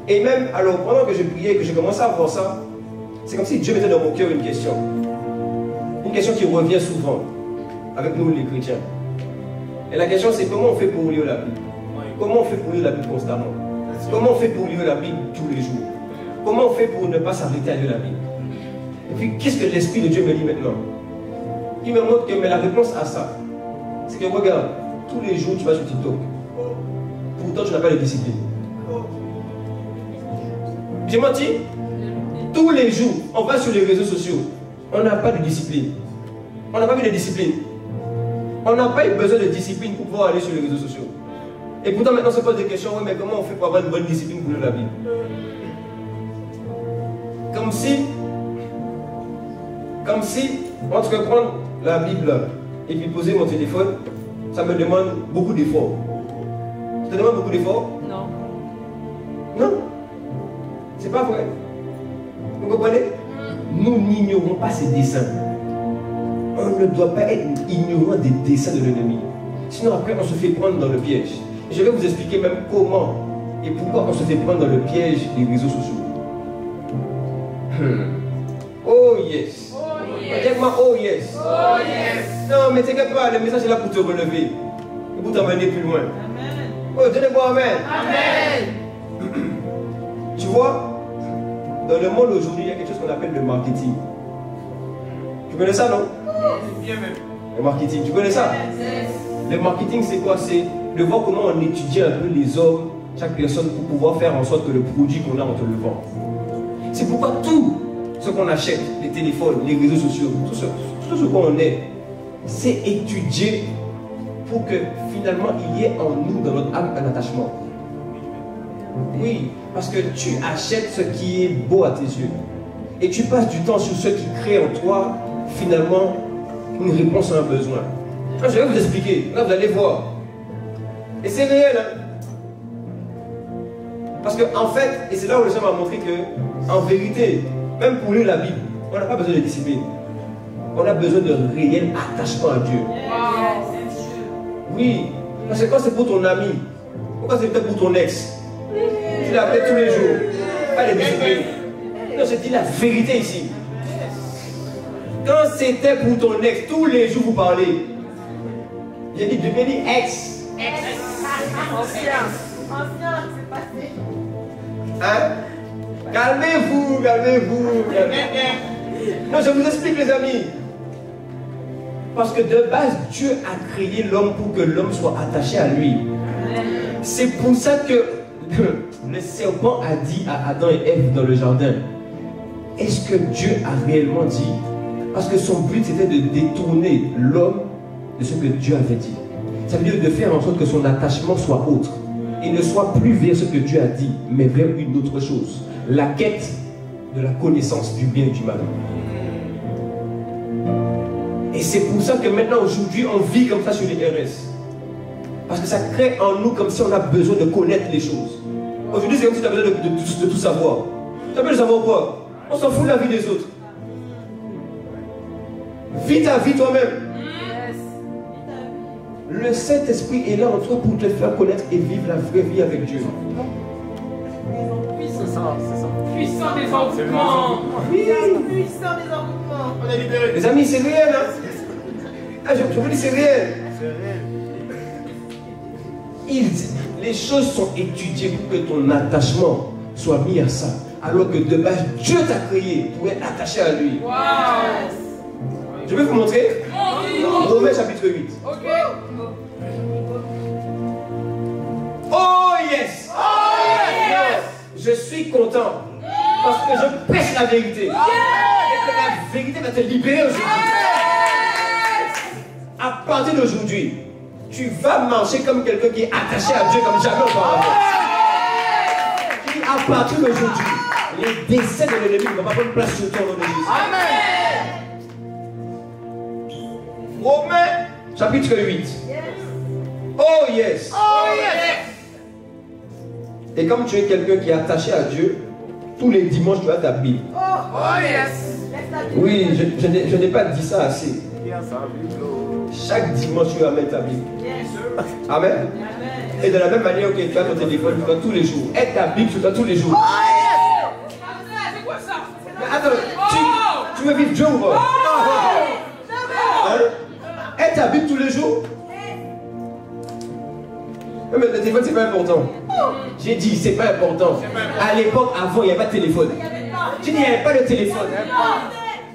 Et même, alors, pendant que je priais, que je commençais à voir ça, c'est comme si Dieu mettait dans mon cœur une question. Une question qui revient souvent avec nous les chrétiens. Et la question c'est comment on fait pour lire la Bible? Comment on fait pour lire la Bible constamment? Comment on fait pour lire la Bible tous les jours? Comment on fait pour ne pas s'arrêter à lire la Bible? Et puis, qu'est-ce que l'Esprit de Dieu me dit maintenant? Il me montre que mais la réponse à ça, c'est que regarde, tous les jours tu vas sur TikTok. Pourtant tu n'as pas de discipline. J'ai menti? Tous les jours, on va sur les réseaux sociaux. On n'a pas de discipline. On n'a pas vu de discipline. On n'a pas eu besoin de discipline pour pouvoir aller sur les réseaux sociaux. Et pourtant maintenant on se pose des questions, oui, mais comment on fait pour avoir une bonne discipline pour lire la Bible? Comme si, entre prendre la Bible et puis poser mon téléphone, ça me demande beaucoup d'efforts. Ça te demande beaucoup d'efforts? Non. Non. C'est pas vrai. Vous comprenez? Nous n'ignorons pas ses desseins. On ne doit pas être ignorant des desseins de l'ennemi. Sinon après on se fait prendre dans le piège. Et je vais vous expliquer même comment et pourquoi on se fait prendre dans le piège des réseaux sociaux. Oh yes. Dis-moi oh yes. Oh yes. Non mais t'inquiète pas, le message est là pour te relever et pour t'emmener plus loin. Amen. Oh, donnez-moi amen. Amen. Tu vois, dans le monde aujourd'hui, il y a quelque chose qu'on appelle le marketing. Tu connais ça, non? Bien même. Le marketing, tu connais ça? Le marketing, c'est quoi? C'est de voir comment on étudie un peu les hommes, chaque personne, pour pouvoir faire en sorte que le produit qu'on a, on te le vend. C'est pourquoi tout ce qu'on achète, les téléphones, les réseaux sociaux, tout ce qu'on est, c'est étudié pour que finalement il y ait en nous, dans notre âme, un attachement. Oui, parce que tu achètes ce qui est beau à tes yeux. Et tu passes du temps sur ce qui crée en toi, finalement, une réponse à un besoin. Je vais vous expliquer. Là, vous allez voir. Et c'est réel. Hein? Parce que en fait, et c'est là où le Seigneur m'a montré que, en vérité, même pour lire la Bible, on n'a pas besoin de discipline. On a besoin de réel attachement à Dieu. Oui, parce que quand c'est pour ton ami, pourquoi c'est peut-être pour ton ex? Tu l'appelles tous les jours. Pas les disciplines. Non, je dis la vérité ici. Quand c'était pour ton ex, tous les jours vous parlez. J'ai dit devenir ex. Ancien, c'est passé. Hein? Calmez-vous, calmez-vous. Non, je vous explique les amis. Parce que de base, Dieu a créé l'homme pour que l'homme soit attaché à lui. C'est pour ça que le serpent a dit à Adam et Ève dans le jardin, est-ce que Dieu a réellement dit? Parce que son but c'était de détourner l'homme de ce que Dieu avait dit. Ça veut dire de faire en sorte que son attachement soit autre. Il ne soit plus vers ce que Dieu a dit, mais vers une autre chose. La quête de la connaissance du bien et du mal. Et c'est pour ça que maintenant, aujourd'hui, on vit comme ça sur les RS. Parce que ça crée en nous comme si on a besoin de connaître les choses. Aujourd'hui, c'est comme si tu as besoin de tout savoir. Tu as besoin de savoir quoi? On s'en fout de la vie des autres. Vis ta vie toi-même. Le Saint-Esprit est là en toi pour te faire connaître et vivre la vraie vie avec Dieu. C'est ça, c'est ça. Puissant des envoûtements. Oui. Puissant des envoûtements. On est libéré. Les amis, c'est réel. Hein? Ah, je vous dis, c'est réel. C'est réel. Les choses sont étudiées pour que ton attachement soit mis à ça. Alors que de base, Dieu t'a créé pour être attaché à lui. Wow. Je vais vous montrer. Romains chapitre 8. Ok. Oh yes! Oh yes! Je suis content. Parce que je prêche la vérité. Et que la vérité va te libérer aujourd'hui. À partir d'aujourd'hui, tu vas marcher comme quelqu'un qui est attaché à Dieu comme jamais auparavant. Et à partir d'aujourd'hui, les décès de l'ennemi ne vont pas prendre place sur toi au nom de Jésus. Amen. Romains chapitre 8. Oh yes! Oh yes. Et comme tu es quelqu'un qui est attaché à Dieu, tous les dimanches tu as ta Bible. Oh yes. Oui, je n'ai pas dit ça assez. Bien ça, Bible. Chaque dimanche tu vas mettre ta Bible. Yes. Amen. Et de la même manière que tu as ton téléphone, tu dois tous les jours. Aide ta Bible sur toi tous les jours. C'est quoi ça? Mais attends, tu veux vivre Dieu ou pas? Hein? Aide ta Bible tous les jours. Mais le téléphone c'est pas important. J'ai dit c'est pas important. À l'époque, avant, il n'y avait pas de téléphone. J'ai dit il n'y avait pas de téléphone.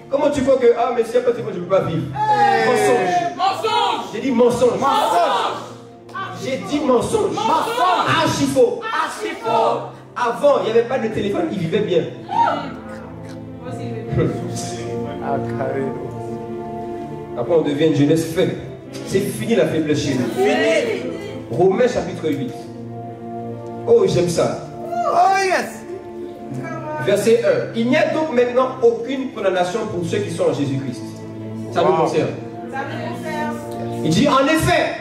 Comment tu vois que ah mais s'il n'y a pas de téléphone, je ne peux pas vivre? Mensonge. Mensonge. J'ai dit mensonge. Mensonge. J'ai dit mensonge. Archi faux. Archi faux. Avant, il n'y avait pas de téléphone, ils vivaient bien. Ah, carré. Après, on devient une jeunesse faible. C'est fini la faiblesse chez nous. Fini. Romains chapitre 8. Oh, j'aime ça. Oh yes. Verset 1. Il n'y a donc maintenant aucune condamnation pour ceux qui sont en Jésus-Christ. Ça nous concerne. Il dit en effet,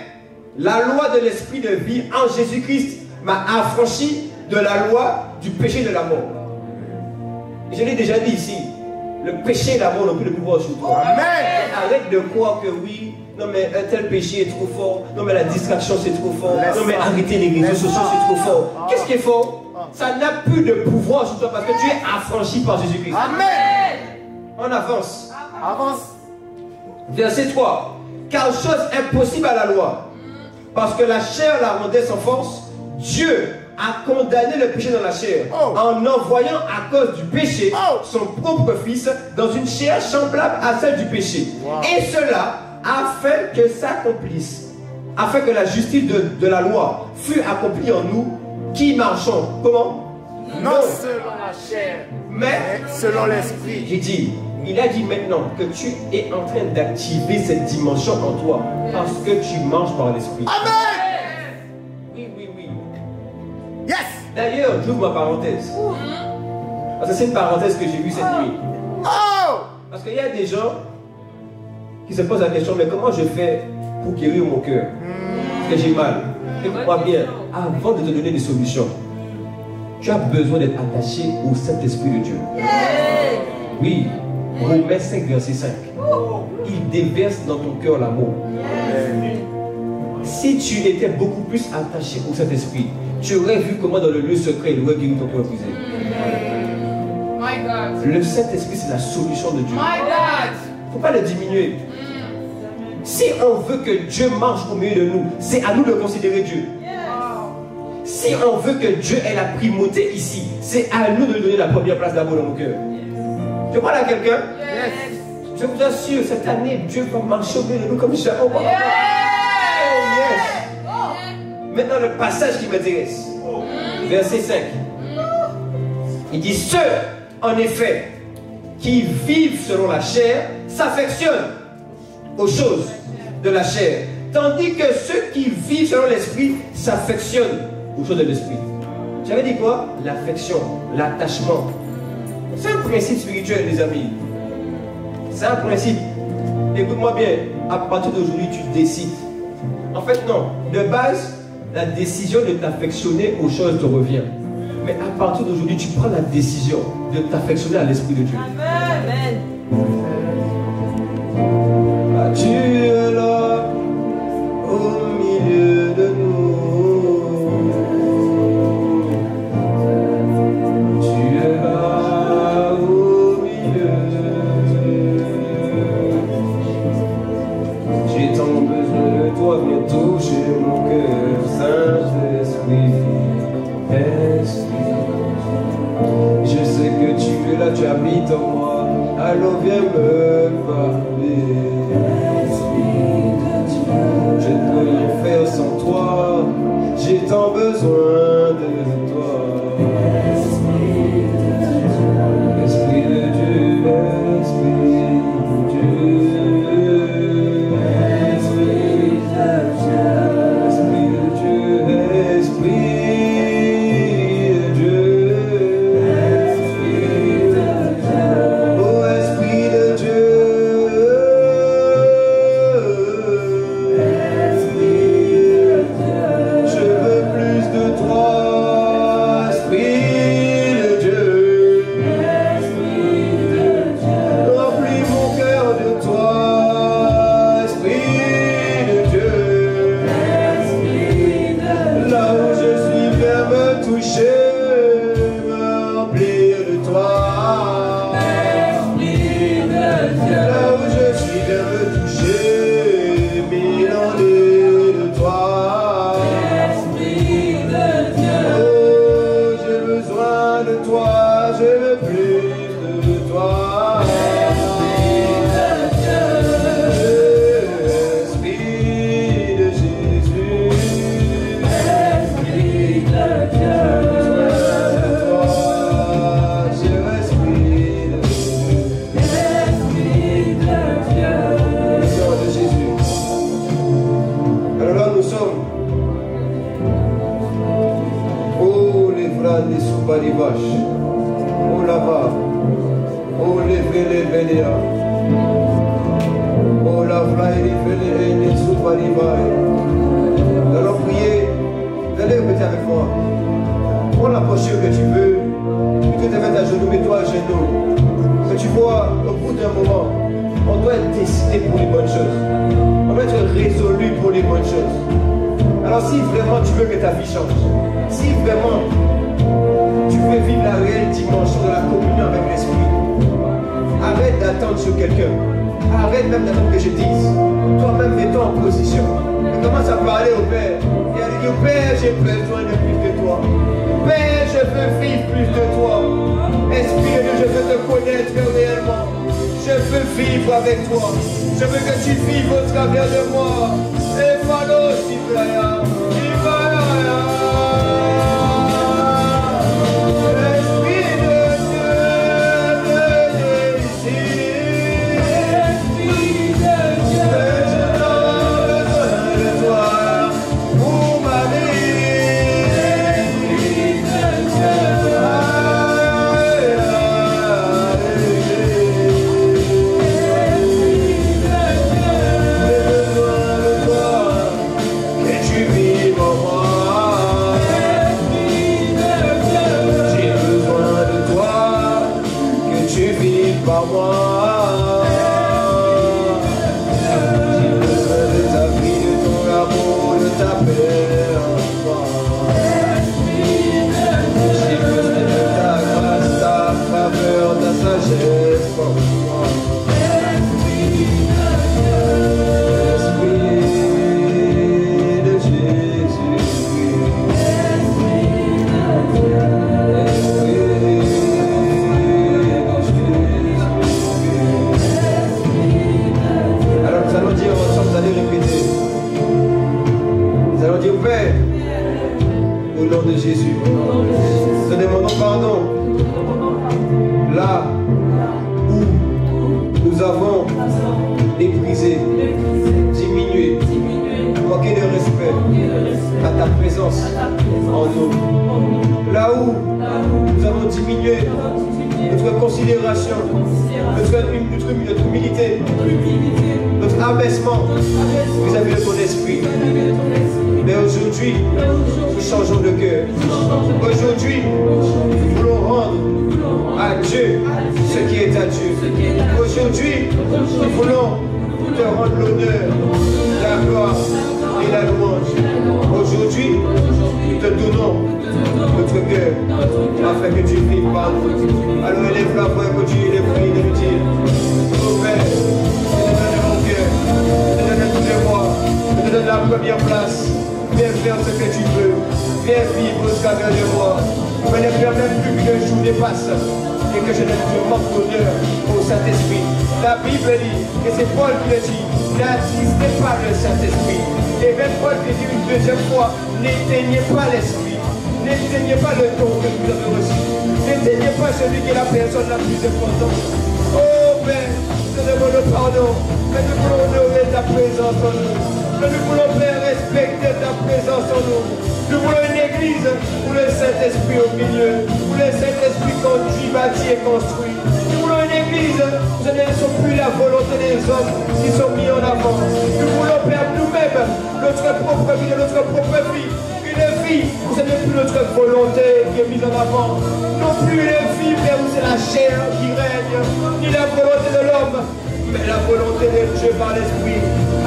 la loi de l'esprit de vie en Jésus-Christ m'a affranchi de la loi du péché et de la mort. Je l'ai déjà dit ici. Le péché et la mort n'ont plus de pouvoir sur toi. Amen. Arrête de croire que oui, non mais un tel péché est trop fort, non mais la distraction c'est trop fort, non mais arrêter les réseaux sociaux c'est trop fort. Qu'est-ce qui est fort? Ça n'a plus de pouvoir sur toi parce que tu es affranchi par Jésus-Christ. Amen. On avance. Avance. Verset 3. Car chose impossible à la loi, parce que la chair la rendait sans force, Dieu a condamné le péché dans la chair en envoyant à cause du péché son propre fils dans une chair semblable à celle du péché. Et cela afin que s'accomplisse, afin que la justice de la loi fût accomplie en nous qui marchons. Comment? Non selon la chair, mais selon l'esprit. j'ai dit, il a dit maintenant que tu es en train d'activer cette dimension en toi parce que tu marches par l'esprit. Amen. Oui, oui, oui. Yes. D'ailleurs, j'ouvre ma parenthèse. Parce que c'est une parenthèse que j'ai vue cette nuit. Oh. Parce qu'il y a des gens qui se posent la question, mais comment je fais pour guérir mon cœur? Parce que j'ai mal. Écoute-moi bien, avant de te donner des solutions, Tu as besoin d'être attaché au Saint-Esprit de Dieu. Oui, Romains 5, verset 5. Il déverse dans ton cœur l'amour. Si tu étais beaucoup plus attaché au Saint-Esprit, tu aurais vu comment dans le lieu secret il aurait guéri ton cœur brisé. Le Saint-Esprit, c'est la solution de Dieu. Il ne faut pas le diminuer. Si on veut que Dieu marche au milieu de nous, c'est à nous de considérer Dieu. Si on veut que Dieu ait la primauté ici, c'est à nous de lui donner la première place d'abord dans nos cœurs. Je parle à quelqu'un? Je vous assure, cette année, Dieu va marcher au milieu de nous comme jamais auparavant. Oh yes! Maintenant, le passage qui m'intéresse. Verset 5. Il dit, ceux, en effet, qui vivent selon la chair, s'affectionnent aux choses de la chair. Tandis que ceux qui vivent selon l'esprit s'affectionnent aux choses de l'esprit. J'avais dit quoi? L'affection, l'attachement. C'est un principe spirituel, les amis. C'est un principe. Écoute-moi bien, à partir d'aujourd'hui, tu décides. En fait, non. De base, la décision de t'affectionner aux choses te revient. Mais à partir d'aujourd'hui, tu prends la décision de t'affectionner à l'Esprit de Dieu. Amen. Tu es là, au milieu de nous. Tu es là, au milieu. J'ai tant besoin de toi, viens toucher mon cœur, Saint-Esprit. Je sais que tu es là, tu habites en moi. Alors viens me parler. Je ne peux rien faire sans toi. J'ai tant besoin de toi. Esprit de Dieu, Esprit de Dieu. Esprit de Dieu, Esprit. Allons prier. Allez répéter avec moi. Prends la posture que tu veux. Tu te mets à genoux, mets-toi à genoux. Que tu vois, au bout d'un moment, on doit être décidé pour les bonnes choses. On doit être résolu pour les bonnes choses. Alors si vraiment tu veux que ta vie change, si vraiment tu veux vivre la réelle dimension de la communion avec l'Esprit, arrête d'attendre sur quelqu'un. Arrête même d'attendre que je dise. Toi-même, mets-toi en position. Et commence à parler au Père. Et à dire, Père, j'ai besoin de plus de toi. Père, je veux vivre plus de toi. Esprit de Dieu, je veux te connaître réellement. Je veux vivre avec toi. Je veux que tu vives au travers de moi. Et Fado, Sifraya, Sifraya. Vive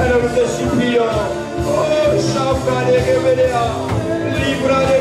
Alors nous te supplions, oh, Chapra de Reveléa, Libra de